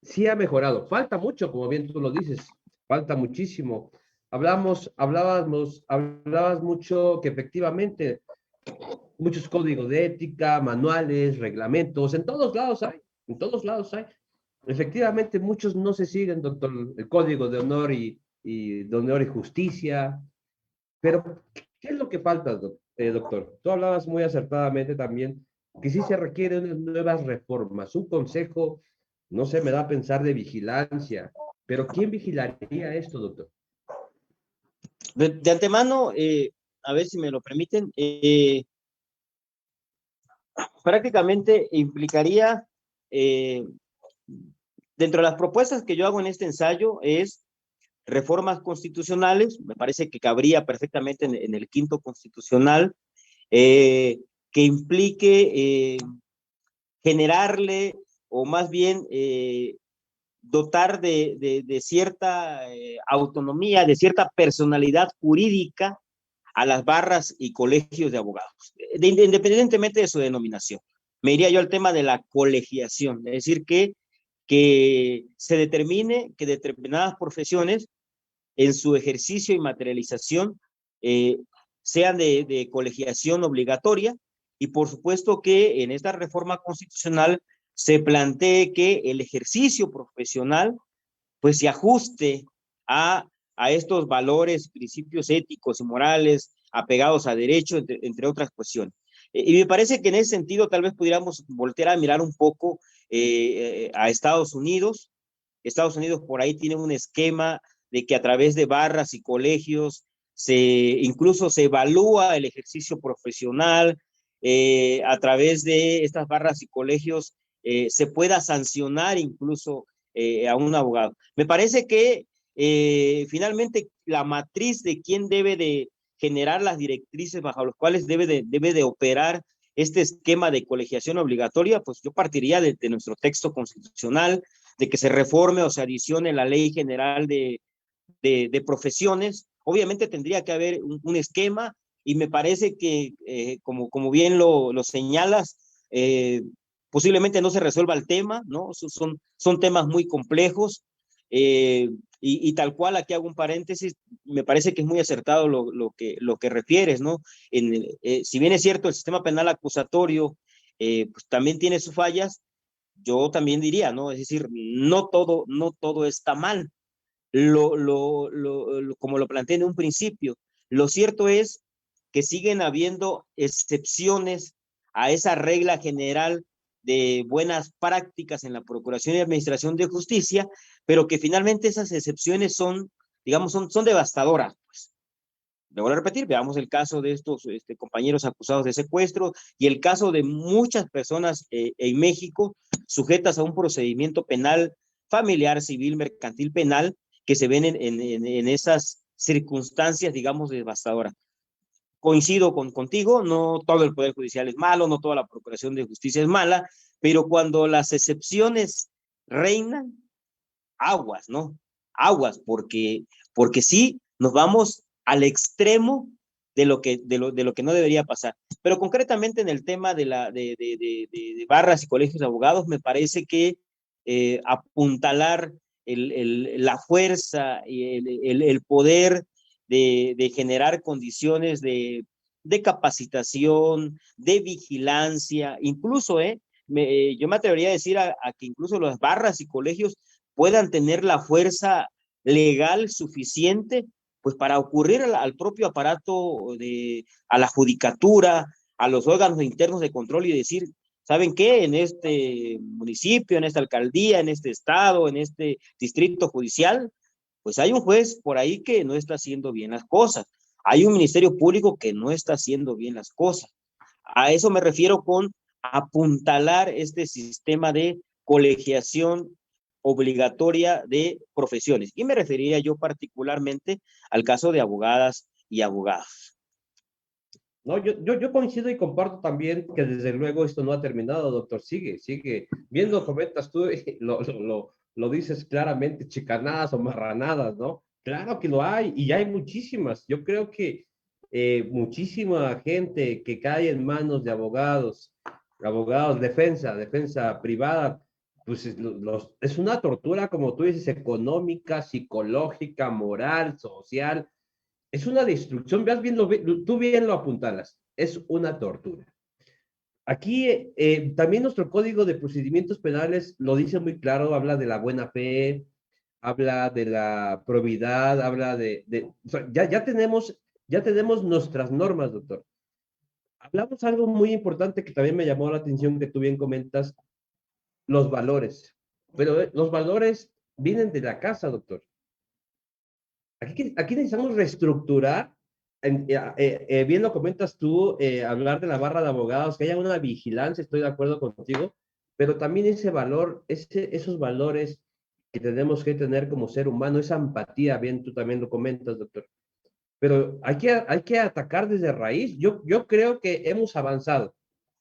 sí ha mejorado. Falta mucho, como bien tú lo dices, falta muchísimo. Hablabas mucho que efectivamente muchos códigos de ética, manuales, reglamentos, en todos lados hay. Efectivamente, muchos no se siguen, doctor, el código de honor y de honor y justicia, pero ¿qué es lo que falta, doctor? Tú hablabas muy acertadamente también que sí se requieren unas nuevas reformas, un consejo, no sé, me da a pensar de vigilancia, pero ¿quién vigilaría esto, doctor? De antemano, a ver si me lo permiten, prácticamente implicaría, dentro de las propuestas que yo hago en este ensayo, es reformas constitucionales, me parece que cabría perfectamente en el quinto constitucional, que implique generarle, o más bien dotar de cierta autonomía, de cierta personalidad jurídica a las barras y colegios de abogados, independientemente de su denominación. Me iría yo al tema de la colegiación, es decir, que se determine que determinadas profesiones en su ejercicio y materialización sean de colegiación obligatoria, y por supuesto que en esta reforma constitucional se plantee que el ejercicio profesional pues se ajuste a estos valores, principios éticos y morales apegados a derecho, entre otras cuestiones. Y me parece que en ese sentido tal vez pudiéramos voltear a mirar un poco a Estados Unidos. Estados Unidos por ahí tiene un esquema de que a través de barras y colegios incluso se evalúa el ejercicio profesional, a través de estas barras y colegios se pueda sancionar incluso a un abogado. Me parece que finalmente la matriz de quién debe de generar las directrices bajo las cuales debe de operar este esquema de colegiación obligatoria, pues yo partiría de nuestro texto constitucional, de que se reforme o se adicione la Ley General de Profesiones. Obviamente tendría que haber un esquema y me parece que, como bien lo señalas, posiblemente no se resuelva el tema, ¿no? Son temas muy complejos. Y tal cual, aquí hago un paréntesis, me parece que es muy acertado lo que refieres, ¿no? Si bien es cierto, el sistema penal acusatorio pues también tiene sus fallas, yo también diría, ¿no? Es decir, no todo está mal, como lo planteé en un principio. Lo cierto es que siguen habiendo excepciones a esa regla general de buenas prácticas en la Procuración y Administración de Justicia, pero que finalmente esas excepciones son, digamos, son devastadoras, pues. Le voy a repetir, veamos el caso de estos compañeros acusados de secuestro y el caso de muchas personas en México sujetas a un procedimiento penal familiar, civil, mercantil, penal, que se ven en esas circunstancias, digamos, devastadoras. Coincido contigo, no todo el Poder Judicial es malo, no toda la Procuración de Justicia es mala, pero cuando las excepciones reinan, aguas, ¿no? Aguas, porque sí nos vamos al extremo de lo que no debería pasar. Pero concretamente en el tema de barras y colegios de abogados, me parece que apuntalar la fuerza y el poder de generar condiciones de capacitación, de vigilancia, incluso, yo me atrevería a decir a que incluso las barras y colegios puedan tener la fuerza legal suficiente pues para ocurrir al propio aparato a la judicatura, a los órganos internos de control y decir, ¿saben qué? En este municipio, en esta alcaldía, en este estado, en este distrito judicial, pues hay un juez por ahí que no está haciendo bien las cosas. Hay un ministerio público que no está haciendo bien las cosas. A eso me refiero con apuntalar este sistema de colegiación obligatoria de profesiones. Y me referiría yo particularmente al caso de abogadas y abogados. No, yo coincido y comparto también que desde luego esto no ha terminado, doctor. Sigue. Viendo, comentas tú, lo dices claramente, chicanadas o marranadas, ¿no? Claro que lo hay y ya hay muchísimas. Yo creo que muchísima gente que cae en manos de abogados, defensa privada, pues es una tortura, como tú dices, económica, psicológica, moral, social. Es una destrucción, veas bien, tú bien lo apuntalas, es una tortura. Aquí también nuestro Código de Procedimientos Penales lo dice muy claro, habla de la buena fe, habla de la probidad, habla o sea, ya tenemos nuestras normas, doctor. Hablamos algo muy importante que también me llamó la atención, que tú bien comentas, los valores. Pero los valores vienen de la casa, doctor. Aquí necesitamos reestructurar, bien lo comentas tú, hablar de la barra de abogados, que haya una vigilancia, estoy de acuerdo contigo, pero también ese valor, esos valores que tenemos que tener como ser humano, esa empatía, bien tú también lo comentas, doctor. Pero hay que atacar desde raíz. Yo creo que hemos avanzado.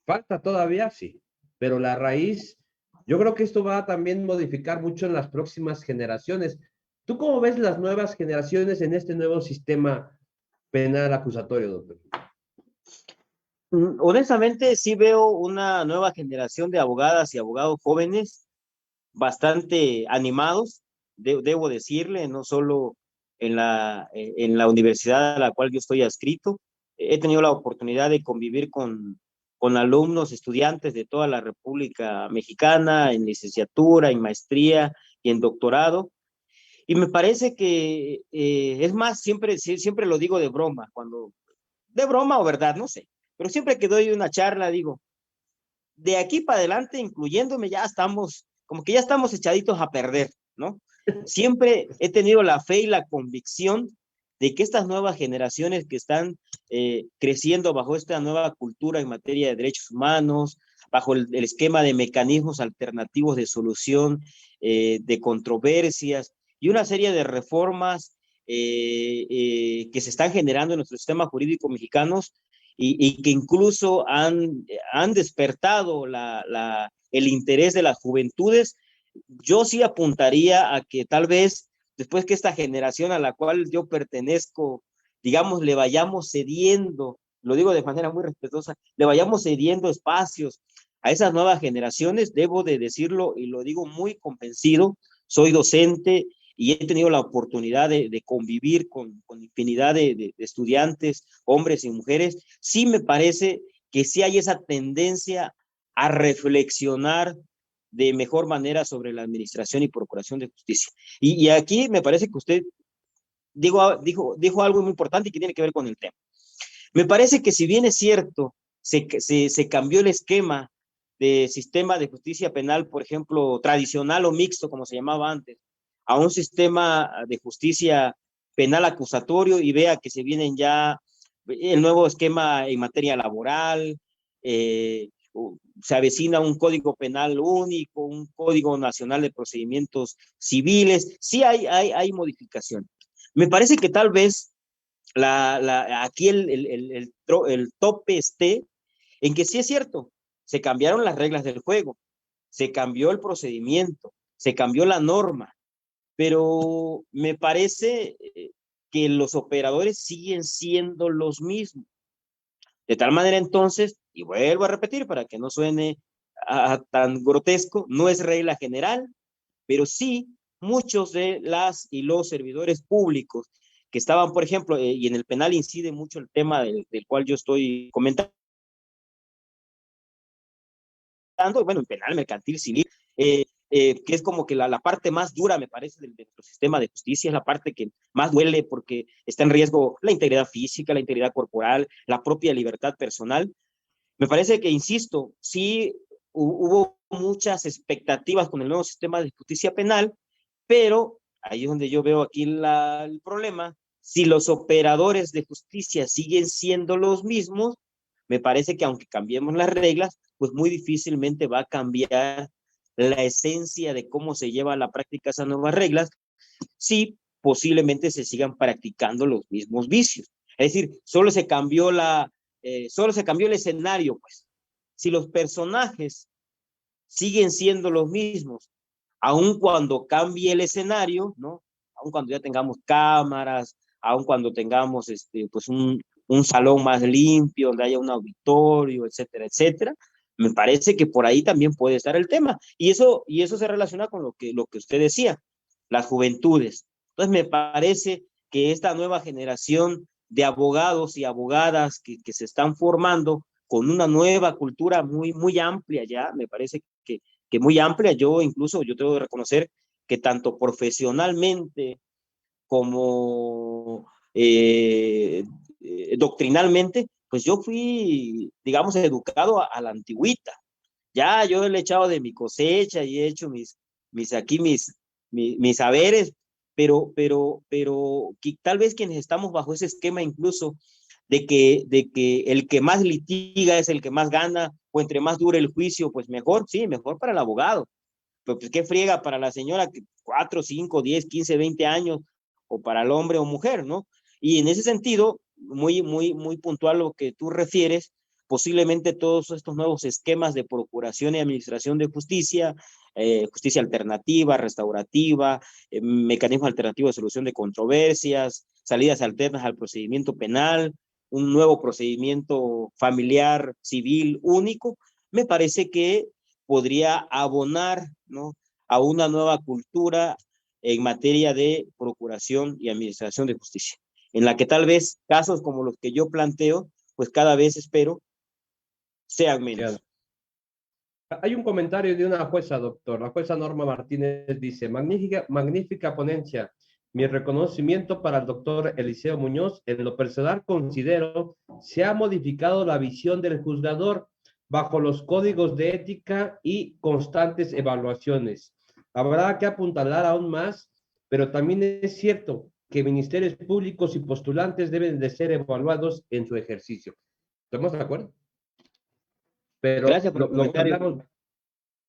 Falta todavía, sí, pero la raíz, yo creo que esto va a también modificar mucho en las próximas generaciones. ¿Tú cómo ves las nuevas generaciones en este nuevo sistema penal acusatorio, doctor? Honestamente, sí veo una nueva generación de abogadas y abogados jóvenes bastante animados, debo decirle, no solo en la universidad a la cual yo estoy adscrito. He tenido la oportunidad de convivir con alumnos, estudiantes de toda la República Mexicana, en licenciatura, en maestría y en doctorado. Y me parece que, es más, siempre lo digo de broma, de broma o verdad, no sé, pero siempre que doy una charla digo, de aquí para adelante, incluyéndome, como que ya estamos echaditos a perder, ¿no? Siempre he tenido la fe y la convicción de que estas nuevas generaciones que están creciendo bajo esta nueva cultura en materia de derechos humanos, bajo el esquema de mecanismos alternativos de solución de controversias y una serie de reformas que se están generando en nuestro sistema jurídico mexicano, y que incluso han despertado el interés de las juventudes. yo sí apuntaría a que tal vez después que esta generación a la cual yo pertenezco, digamos, le vayamos cediendo, lo digo de manera muy respetuosa, le vayamos cediendo espacios a esas nuevas generaciones, debo de decirlo y lo digo muy convencido, soy docente y he tenido la oportunidad de convivir con infinidad de estudiantes, hombres y mujeres, sí me parece que sí hay esa tendencia a reflexionar de mejor manera sobre la administración y procuración de justicia. Y aquí me parece que usted dijo algo muy importante y que tiene que ver con el tema. Me parece que si bien es cierto, se cambió el esquema de sistema de justicia penal, por ejemplo, tradicional o mixto, como se llamaba antes, a un sistema de justicia penal acusatorio y vea que se vienen ya el nuevo esquema en materia laboral, se avecina un código penal único, un código nacional de procedimientos civiles, sí hay modificación. Me parece que tal vez aquí el tope esté en que sí es cierto, se cambiaron las reglas del juego, se cambió el procedimiento, se cambió la norma, pero me parece que los operadores siguen siendo los mismos. De tal manera entonces, y vuelvo a repetir para que no suene tan grotesco, no es regla general, pero sí muchos de las y los servidores públicos que estaban, por ejemplo, y en el penal incide mucho el tema del cual yo estoy comentando, bueno, en penal, mercantil, civil, que es como que la parte más dura, me parece, del nuestro sistema de justicia, es la parte que más duele porque está en riesgo la integridad física, la integridad corporal, la propia libertad personal. Me parece que, insisto, sí hubo muchas expectativas con el nuevo sistema de justicia penal, pero ahí es donde yo veo aquí el problema. Si los operadores de justicia siguen siendo los mismos, me parece que aunque cambiemos las reglas, pues muy difícilmente va a cambiar la esencia de cómo se lleva a la práctica esas nuevas reglas, si posiblemente se sigan practicando los mismos vicios. Es decir, solo se cambió el escenario, pues. Si los personajes siguen siendo los mismos, aun cuando cambie el escenario, ¿no? Aun cuando ya tengamos cámaras, aun cuando tengamos pues un salón más limpio, donde haya un auditorio, etcétera, etcétera, me parece que por ahí también puede estar el tema. Y eso se relaciona con lo que usted decía, las juventudes. Entonces me parece que esta nueva generación de abogados y abogadas que se están formando con una nueva cultura muy, muy amplia ya, me parece que muy amplia. Yo tengo que reconocer que tanto profesionalmente como doctrinalmente, pues yo fui, digamos, educado a la antigüita. Ya yo le he echado de mi cosecha y he hecho mis saberes, pero tal vez quienes estamos bajo ese esquema incluso de que el que más litiga es el que más gana, o entre más dure el juicio, pues mejor, sí, mejor para el abogado. Pero pues qué friega para la señora que 4, 5, 10, 15, 20 años, o para el hombre o mujer, ¿no? Y en ese sentido, muy puntual lo que tú refieres, posiblemente todos estos nuevos esquemas de procuración y administración de justicia, justicia alternativa, restaurativa, mecanismos alternativos de solución de controversias, salidas alternas al procedimiento penal, un nuevo procedimiento familiar civil único, me parece que podría abonar, ¿no?, a una nueva cultura en materia de procuración y administración de justicia, en la que tal vez casos como los que yo planteo, pues cada vez espero sean menos. Hay un comentario de una jueza, doctor. La jueza Norma Martínez dice, magnífica ponencia. Mi reconocimiento para el doctor Eliseo Muñoz. En lo personal considero se ha modificado la visión del juzgador bajo los códigos de ética y constantes evaluaciones. Habrá que apuntalar aún más, pero también es cierto que ministerios públicos y postulantes deben de ser evaluados en su ejercicio. ¿Estamos de acuerdo? Pero Gracias por el comentario.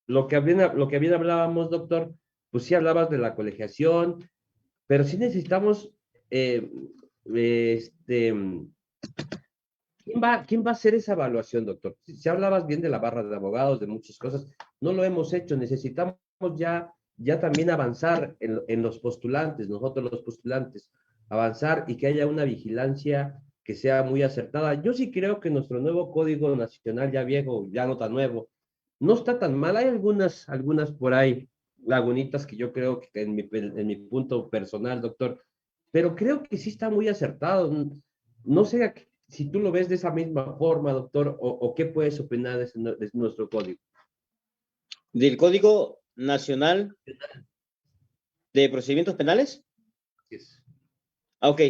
lo que bien hablábamos, doctor, pues sí hablabas de la colegiación, pero sí necesitamos, este, ¿quién va a hacer esa evaluación, doctor? Si hablabas bien de la barra de abogados, de muchas cosas, no lo hemos hecho, necesitamos ya ya también avanzar en los postulantes, nosotros los postulantes, avanzar y que haya una vigilancia que sea muy acertada. Yo sí creo que nuestro nuevo Código Nacional, ya viejo, ya no tan nuevo, no está tan mal. Hay algunas por ahí, lagunitas que yo creo que en mi punto personal, doctor, pero creo que sí está muy acertado. No sé si tú lo ves de esa misma forma, doctor, o qué puedes opinar de nuestro código. Del Código Nacional de Procedimientos Penales. Yes. Ok.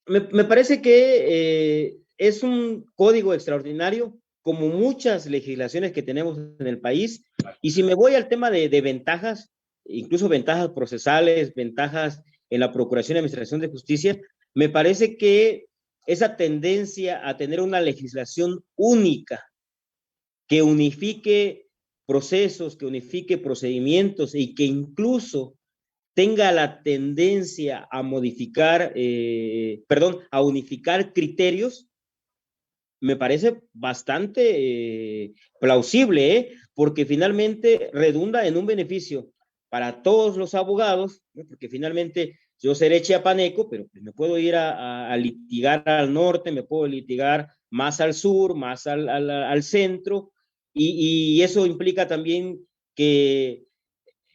Me parece que es un código extraordinario, como muchas legislaciones que tenemos en el país. Y si me voy al tema de ventajas, incluso ventajas procesales, ventajas en la Procuración y Administración de Justicia, me parece que esa tendencia a tener una legislación única que unifique procesos, que unifique procedimientos y que incluso tenga la tendencia a modificar, a unificar criterios, me parece bastante plausible, porque finalmente redunda en un beneficio para todos los abogados, ¿no? Porque finalmente yo seré chiapaneco, pero pues me puedo ir a litigar al norte, me puedo litigar más al sur, más al centro, y eso implica también que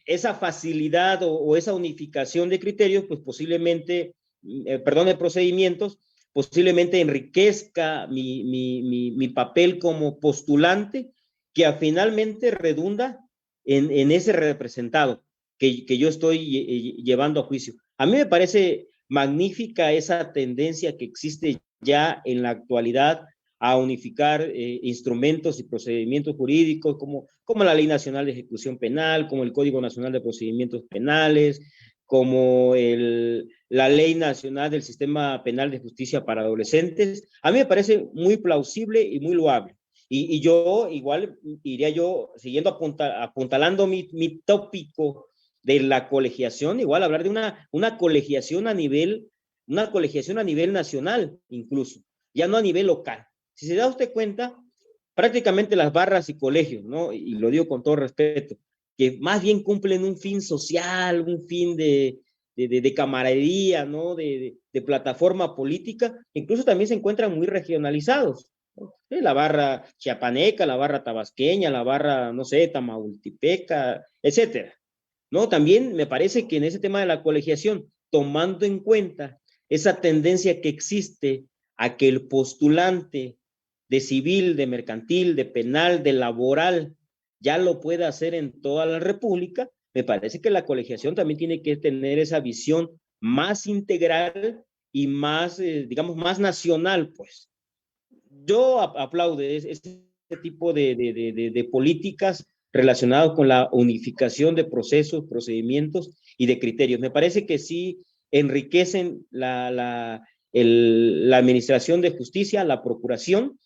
esa facilidad o esa unificación de criterios, pues posiblemente, de procedimientos, posiblemente enriquezca mi papel como postulante, que finalmente redunda en ese representado que yo estoy llevando a juicio. A mí me parece magnífica esa tendencia que existe ya en la actualidad a unificar instrumentos y procedimientos jurídicos como la Ley Nacional de Ejecución Penal, como el Código Nacional de Procedimientos Penales, como la Ley Nacional del Sistema Penal de Justicia para Adolescentes. A mí me parece muy plausible y muy loable. Y yo igual iría yo, siguiendo apuntalando mi tópico de la colegiación, igual hablar de una colegiación a nivel nacional incluso, ya no a nivel local. Si se da usted cuenta, prácticamente las barras y colegios, ¿no? Y lo digo con todo respeto, que más bien cumplen un fin social, un fin de camaradería, ¿no? De plataforma política, incluso también se encuentran muy regionalizados, ¿no? La barra chiapaneca, la barra tabasqueña, la barra, no sé, tamaultipeca, etcétera, ¿no? También me parece que en ese tema de la colegiación, tomando en cuenta esa tendencia que existe a que el postulante de civil, de mercantil, de penal, de laboral, ya lo puede hacer en toda la República, me parece que la colegiación también tiene que tener esa visión más integral y más, digamos, más nacional, pues. Yo aplaudo este tipo de políticas relacionadas con la unificación de procesos, procedimientos y de criterios. Me parece que sí enriquecen la administración de justicia, la procuración,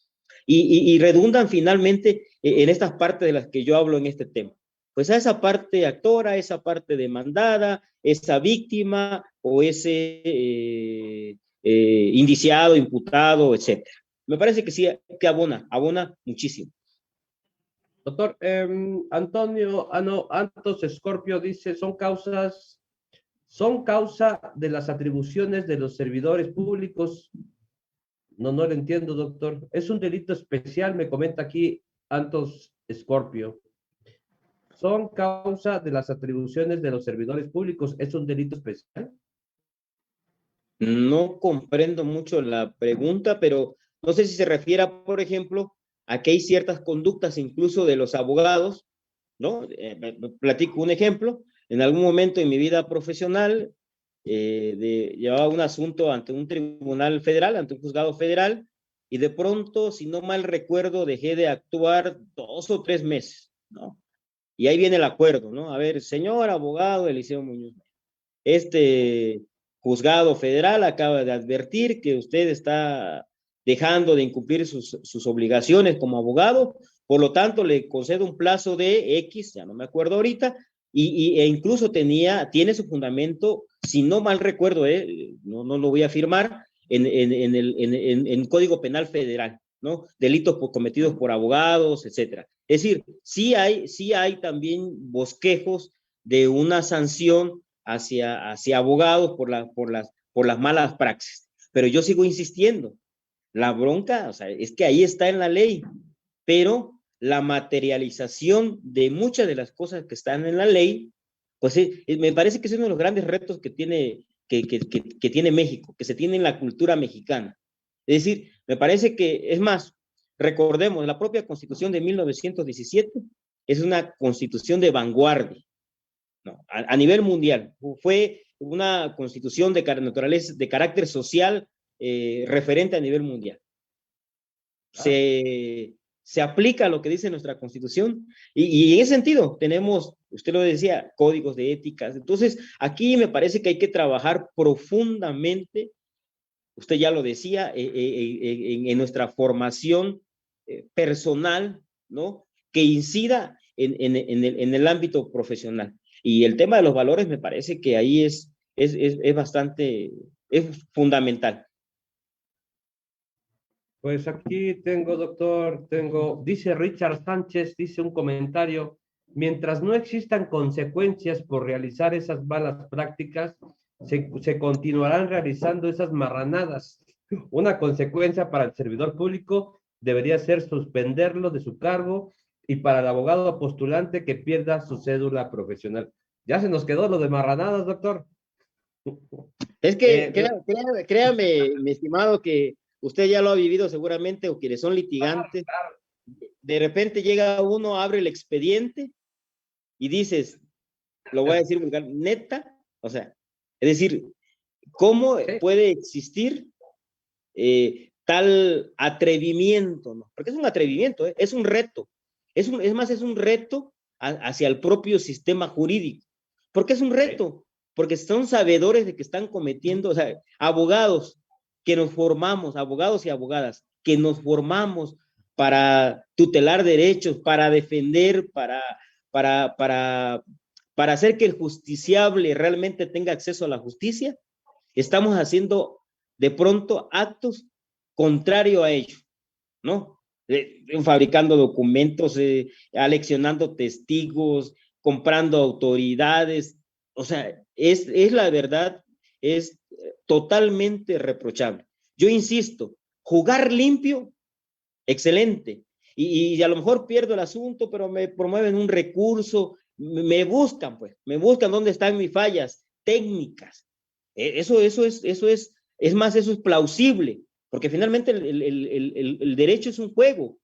y redundan finalmente en estas partes de las que yo hablo en este tema. Pues a esa parte actora, esa parte demandada, esa víctima o ese indiciado, imputado, etcétera. Me parece que sí, que abona muchísimo. Doctor, Antonio, no, Antos Escorpio dice, son causa de las atribuciones de los servidores públicos. No lo entiendo, doctor. Es un delito especial, me comenta aquí Antos Escorpio. Son causa de las atribuciones de los servidores públicos. ¿Es un delito especial? No comprendo mucho la pregunta, pero no sé si se refiere, por ejemplo, a que hay ciertas conductas incluso de los abogados, ¿no? Platico un ejemplo. En algún momento en mi vida profesional, llevaba un asunto ante un tribunal federal, ante un juzgado federal, y de pronto, si no mal recuerdo, dejé de actuar 2 o 3 meses, ¿no? Y ahí viene el acuerdo, ¿no? A ver, señor abogado Eliseo Muñoz, este juzgado federal acaba de advertir que usted está dejando de incumplir sus obligaciones como abogado, por lo tanto le concedo un plazo de X, ya no me acuerdo ahorita, e incluso tiene su fundamento, si no mal recuerdo, no lo voy a afirmar, en Código Penal Federal. ¿no? Delitos cometidos por abogados, etcétera. Es decir, sí hay también bosquejos de una sanción hacia abogados por las malas praxis. Pero yo sigo insistiendo, la bronca, o sea, es que ahí está en la ley, pero la materialización de muchas de las cosas que están en la ley, pues me parece que es uno de los grandes retos que tiene México, que se tiene en la cultura mexicana. Es decir, me parece que, es más, recordemos, la propia Constitución de 1917 es una constitución de vanguardia, ¿no? A nivel mundial. Fue una constitución de naturaleza, de carácter social, referente a nivel mundial. Se aplica lo que dice nuestra Constitución y en ese sentido tenemos, usted lo decía, códigos de éticas. Entonces, aquí me parece que hay que trabajar profundamente, usted ya lo decía, en nuestra formación personal, ¿no? Que incida en el ámbito profesional. Y el tema de los valores me parece que ahí es bastante, es fundamental. Pues aquí tengo, doctor, dice Richard Sánchez, dice un comentario, mientras no existan consecuencias por realizar esas malas prácticas, se continuarán realizando esas marranadas. Una consecuencia para el servidor público debería ser suspenderlo de su cargo y para el abogado postulante que pierda su cédula profesional. Ya se nos quedó lo de marranadas, doctor. Es que créame, mi estimado, que usted ya lo ha vivido seguramente, o quienes son litigantes, de repente llega uno, abre el expediente y dices, lo voy a decir vulgar, neta, o sea, es decir, ¿cómo puede existir tal atrevimiento? ¿No? Porque es un atrevimiento, es un reto, es un reto hacia el propio sistema jurídico. ¿Por qué es un reto? Porque son sabedores de que están cometiendo, o sea, abogados que nos formamos, abogados y abogadas, que nos formamos para tutelar derechos, para defender, para hacer que el justiciable realmente tenga acceso a la justicia, estamos haciendo de pronto actos contrarios a ello, ¿no? Fabricando documentos, aleccionando testigos, comprando autoridades, o sea, es la verdad, es totalmente reprochable. Yo insisto, jugar limpio, excelente, y a lo mejor pierdo el asunto, pero me promueven un recurso, me buscan dónde están mis fallas técnicas. Eso es plausible, porque finalmente el derecho es un juego,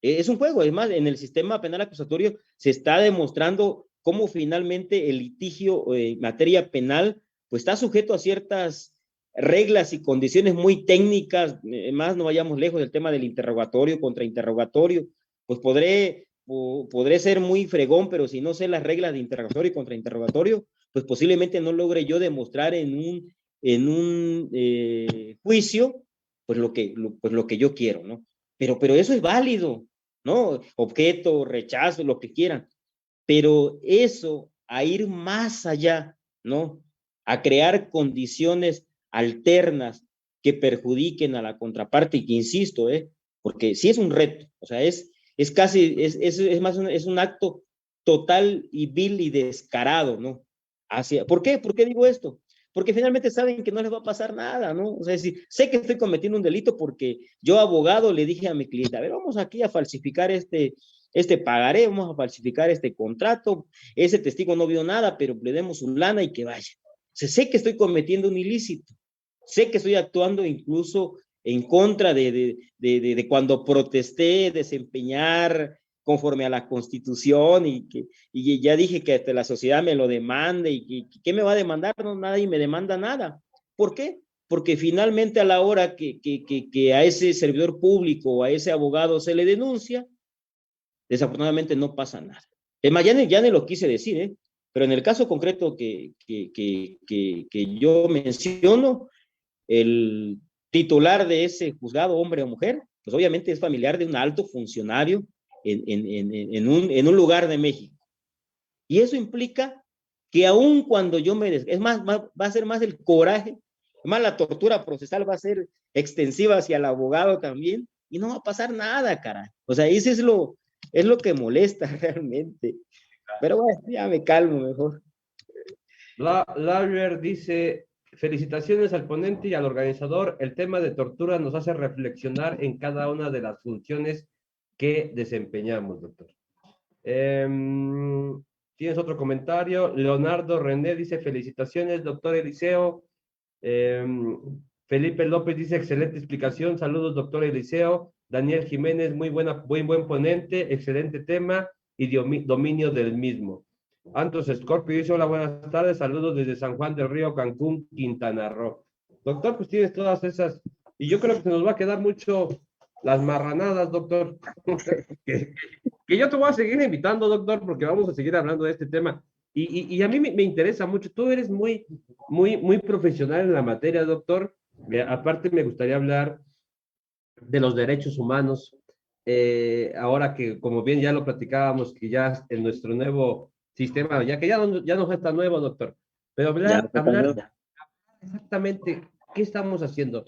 es más, en el sistema penal acusatorio se está demostrando cómo finalmente el litigio en materia penal pues está sujeto a ciertas reglas y condiciones muy técnicas, más no vayamos lejos del tema del interrogatorio, contrainterrogatorio, pues podré ser muy fregón, pero si no sé las reglas de interrogatorio y contrainterrogatorio, pues posiblemente no logre yo demostrar en un juicio pues lo que yo quiero, ¿no? Pero eso es válido, ¿no? Objeto, rechazo, lo que quieran. Pero eso, a ir más allá, ¿no? A crear condiciones alternas que perjudiquen a la contraparte y que insisto, porque sí es un reto, o sea, es un acto total y vil y descarado, ¿no? ¿Por qué? ¿Por qué digo esto? Porque finalmente saben que no les va a pasar nada, ¿no? O sea, sé que estoy cometiendo un delito porque yo, abogado, le dije a mi cliente, a ver, vamos aquí a falsificar este pagaré, vamos a falsificar este contrato, ese testigo no vio nada, pero le demos su lana y que vaya. O sea, sé que estoy cometiendo un ilícito, sé que estoy actuando incluso en contra de cuando protesté, desempeñar conforme a la Constitución y ya dije que hasta la sociedad me lo demande y ¿qué me va a demandar? No, nadie me demanda nada. ¿Por qué? Porque finalmente a la hora que a ese servidor público o a ese abogado se le denuncia, desafortunadamente no pasa nada. Es más, ya ni lo quise decir, pero en el caso concreto que yo menciono, el titular de ese juzgado, hombre o mujer, pues obviamente es familiar de un alto funcionario en un lugar de México. Y eso implica que aun cuando yo es más, va a ser más el coraje, más la tortura procesal va a ser extensiva hacia el abogado también, y no va a pasar nada, caray. O sea, eso es lo que molesta realmente. Pero bueno, ya me calmo mejor. Lawyer dice, felicitaciones al ponente y al organizador. El tema de tortura nos hace reflexionar en cada una de las funciones que desempeñamos, doctor. ¿Tienes otro comentario? Leonardo René dice, felicitaciones, doctor Eliseo. Felipe López dice, excelente explicación. Saludos, doctor Eliseo. Daniel Jiménez, muy buen ponente, excelente tema y dominio del mismo. Antos Scorpio dice, hola, buenas tardes, saludos desde San Juan del Río, Cancún, Quintana Roo. Doctor, pues tienes todas esas, y yo creo que se nos va a quedar mucho las marranadas, doctor, que yo te voy a seguir invitando, doctor, porque vamos a seguir hablando de este tema. Y a mí me interesa mucho, tú eres muy profesional en la materia, doctor. Aparte me gustaría hablar de los derechos humanos, ahora que, como bien ya lo platicábamos, que ya en nuestro nuevo sistema, ya que ya no es tan nuevo, doctor, pero hablar exactamente qué estamos haciendo.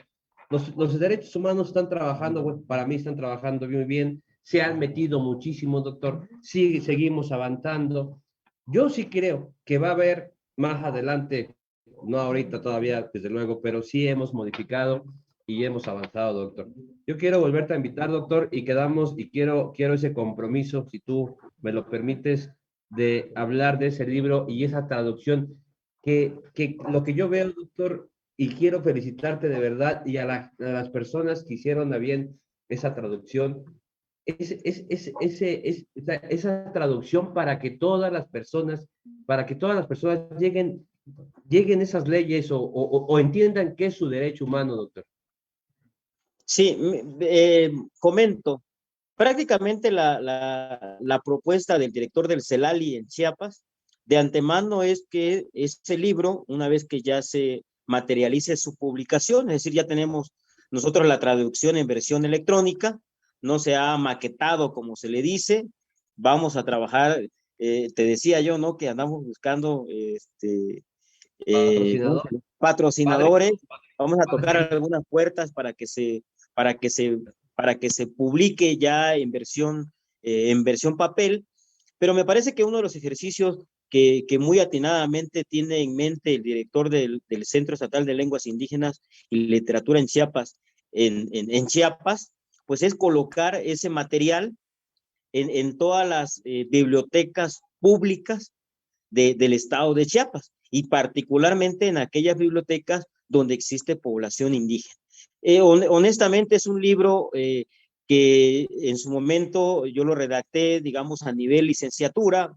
Los derechos humanos están trabajando, bueno, para mí están trabajando muy bien, se han metido muchísimo, doctor, sí, seguimos avanzando. Yo sí creo que va a haber más adelante, no ahorita todavía, desde luego, pero sí hemos modificado y hemos avanzado, doctor. Yo quiero volverte a invitar, doctor, y quedamos, y quiero ese compromiso, si tú me lo permites, de hablar de ese libro y esa traducción, que lo que yo veo, doctor, y quiero felicitarte de verdad, y a las personas que hicieron a bien esa traducción, esa traducción para que todas las personas lleguen esas leyes o entiendan qué es su derecho humano, doctor. Sí, comento. Prácticamente la propuesta del director del CELALI en Chiapas de antemano es que este libro, una vez que ya se materialice su publicación, es decir, ya tenemos nosotros la traducción en versión electrónica, no se ha maquetado como se le dice, vamos a trabajar, te decía yo, ¿no? Que andamos buscando Patrocinador. patrocinadores, Padre, vamos a tocar padre. algunas puertas para que se, para que se publique ya en versión papel, pero me parece que uno de los ejercicios que muy atinadamente tiene en mente el director del Centro Estatal de Lenguas Indígenas y Literatura en Chiapas, en Chiapas, pues es colocar ese material en todas las bibliotecas públicas del estado de Chiapas y particularmente en aquellas bibliotecas donde existe población indígena. Honestamente es un libro que en su momento yo lo redacté, digamos, a nivel licenciatura,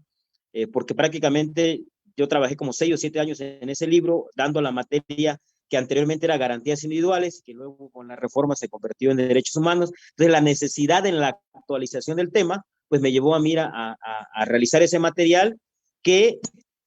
porque prácticamente yo trabajé como 6 o 7 años en ese libro, dando la materia que anteriormente era garantías individuales, que luego con la reforma se convirtió en derechos humanos. Entonces la necesidad en la actualización del tema, pues me llevó a mí a realizar ese material que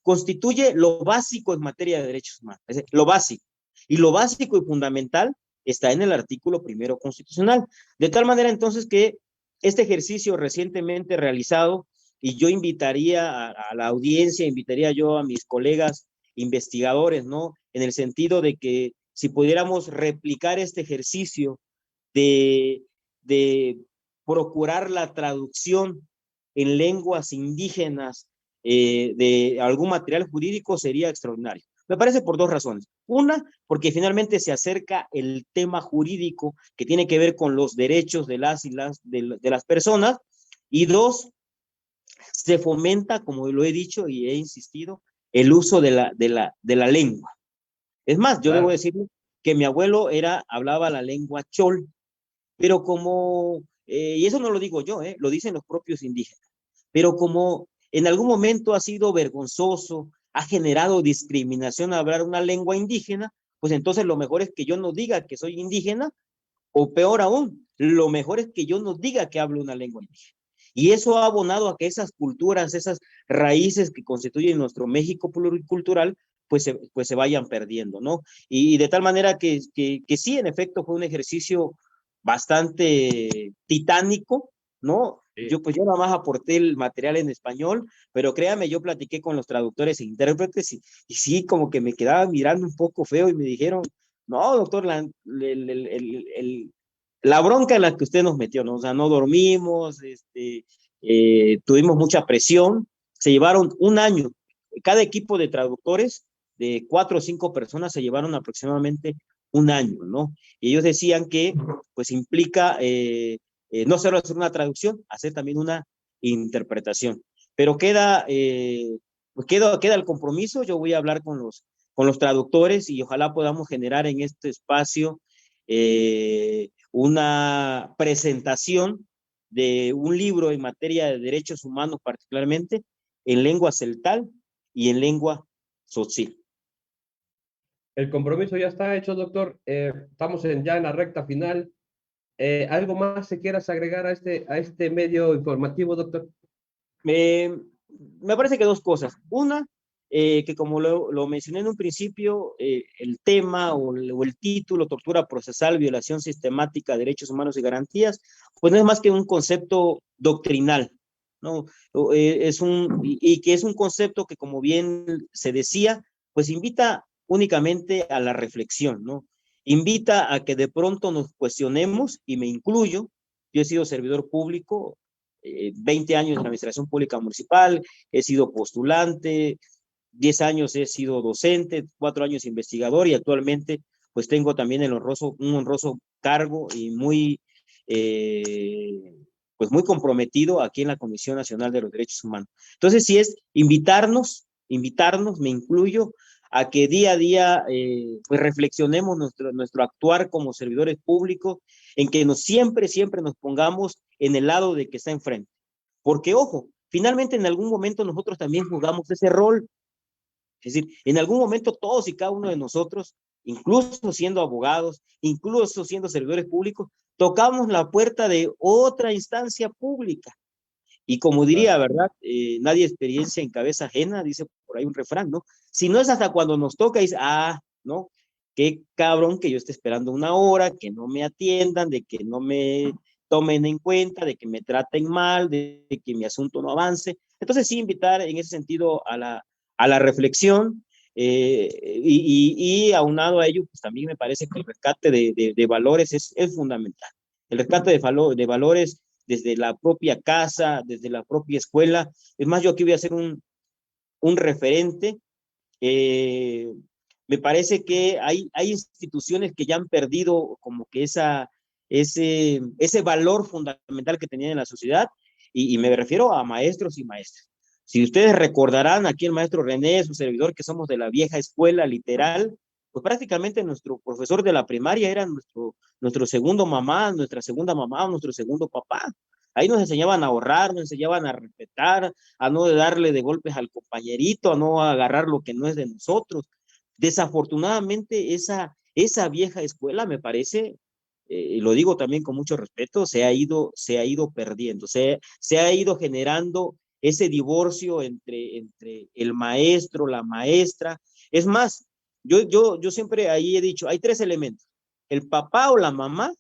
constituye lo básico en materia de derechos humanos, es decir, lo básico. Y lo básico y fundamental está en el artículo 1 constitucional. De tal manera entonces que este ejercicio recientemente realizado, y yo invitaría a la audiencia, invitaría yo a mis colegas investigadores, ¿no? En el sentido de que si pudiéramos replicar este ejercicio de procurar la traducción en lenguas indígenas de algún material jurídico sería extraordinario. Me parece por 2 razones. Una, porque finalmente se acerca el tema jurídico que tiene que ver con los derechos de las personas. Y 2, se fomenta, como lo he dicho y he insistido, el uso de la lengua. Es más, yo debo decir que mi abuelo hablaba la lengua chol, pero y eso no lo digo yo, lo dicen los propios indígenas, pero como en algún momento ha sido vergonzoso, ha generado discriminación a hablar una lengua indígena, pues entonces lo mejor es que yo no diga que soy indígena, o peor aún, lo mejor es que yo no diga que hablo una lengua indígena. Y eso ha abonado a que esas culturas, esas raíces que constituyen nuestro México pluricultural, pues se vayan perdiendo, ¿no? Y de tal manera que sí, en efecto, fue un ejercicio bastante titánico, ¿no? Sí. Yo nada más aporté el material en español, pero créame, yo platiqué con los traductores e intérpretes y sí, como que me quedaba mirando un poco feo y me dijeron, no, doctor, la bronca en la que usted nos metió, ¿no? O sea, no dormimos, tuvimos mucha presión, se llevaron un año, cada equipo de traductores de 4 o 5 personas se llevaron aproximadamente un año, ¿no? Y ellos decían que, pues, implica no solo hacer una traducción, hacer también una interpretación. Pero pues queda el compromiso. Yo voy a hablar con los traductores y ojalá podamos generar en este espacio una presentación de un libro en materia de derechos humanos, particularmente en lengua celtal y en lengua tzotzil. El compromiso ya está hecho, doctor. Estamos ya en la recta final. ¿Algo más se quieras agregar a este medio informativo, doctor? Me parece que dos cosas. Una, que como lo mencioné en un principio, el tema o el título, tortura procesal, violación sistemática de derechos humanos y garantías, pues no es más que un concepto doctrinal, ¿no? Y que es un concepto que, como bien se decía, pues invita únicamente a la reflexión, ¿no? Invita a que de pronto nos cuestionemos, y me incluyo. Yo he sido servidor público, 20 años en la administración pública municipal, he sido postulante, 10 años he sido docente, 4 años investigador, y actualmente pues tengo también un honroso cargo y pues muy comprometido aquí en la Comisión Nacional de los Derechos Humanos. Entonces, sí es invitarnos, me incluyo, a que día a día pues reflexionemos nuestro actuar como servidores públicos, en que siempre nos pongamos en el lado de que está enfrente. Porque, ojo, finalmente en algún momento nosotros también jugamos ese rol. Es decir, en algún momento todos y cada uno de nosotros, incluso siendo abogados, incluso siendo servidores públicos, tocamos la puerta de otra instancia pública. Y como diría, ¿verdad? Nadie experiencia en cabeza ajena, dice por ahí un refrán, ¿no? Si no es hasta cuando nos toca, dice, ¿no? Qué cabrón que yo esté esperando una hora, que no me atiendan, de que no me tomen en cuenta, de que me traten mal, de que mi asunto no avance. Entonces, sí, invitar en ese sentido a la reflexión, y aunado a ello, pues también me parece que el rescate de valores es fundamental. El rescate de valores desde la propia casa, desde la propia escuela. Es más, yo aquí voy a hacer un referente. Me parece que hay instituciones que ya han perdido como que ese valor fundamental que tenían en la sociedad, y me refiero a maestros y maestras. Si ustedes recordarán, aquí el maestro René, su servidor, que somos de la vieja escuela literal, pues prácticamente nuestro profesor de la primaria era nuestro segundo mamá, nuestra segunda mamá, nuestro segundo papá. Ahí nos enseñaban a ahorrar, nos enseñaban a respetar, a no darle de golpes al compañerito, a no agarrar lo que no es de nosotros. Desafortunadamente, esa vieja escuela, me parece, lo digo también con mucho respeto, se ha ido perdiendo, se ha ido generando ese divorcio entre el maestro, la maestra. Es más, yo siempre ahí he dicho, hay 3 elementos: el papá o la mamá,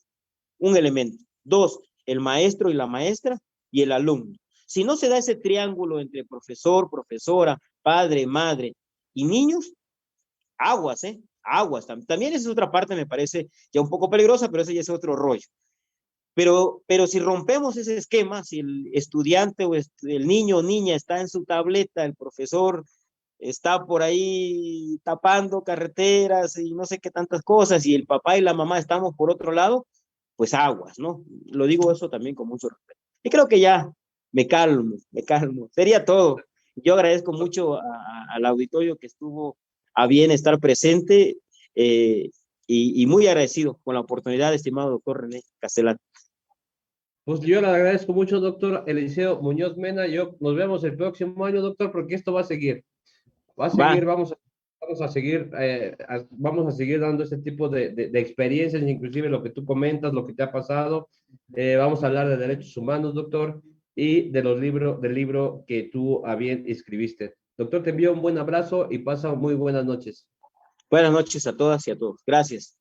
un elemento; 2, el maestro y la maestra, y el alumno. Si no se da ese triángulo entre profesor, profesora, padre, madre y niños, aguas, aguas. También esa es otra parte, me parece ya un poco peligrosa, pero ese ya es otro rollo. Pero si rompemos ese esquema, si el estudiante o el niño o niña está en su tableta, el profesor está por ahí tapando carreteras y no sé qué tantas cosas, y el papá y la mamá estamos por otro lado, pues aguas, ¿no? Lo digo eso también con mucho respeto. Y creo que ya me calmo. Sería todo. Yo agradezco mucho al auditorio que estuvo a bien estar presente, y muy agradecido con la oportunidad, estimado doctor René Castellán. Pues yo le agradezco mucho, doctor Eliseo Muñoz Mena. Nos vemos el próximo año, doctor, porque esto va a seguir. Va a seguir, vamos a seguir, vamos a seguir dando este tipo de experiencias, inclusive lo que tú comentas, lo que te ha pasado. Vamos a hablar de derechos humanos, doctor, y del libro que tú a bien escribiste. Doctor, te envío un buen abrazo y pasa muy buenas noches. Buenas noches a todas y a todos. Gracias.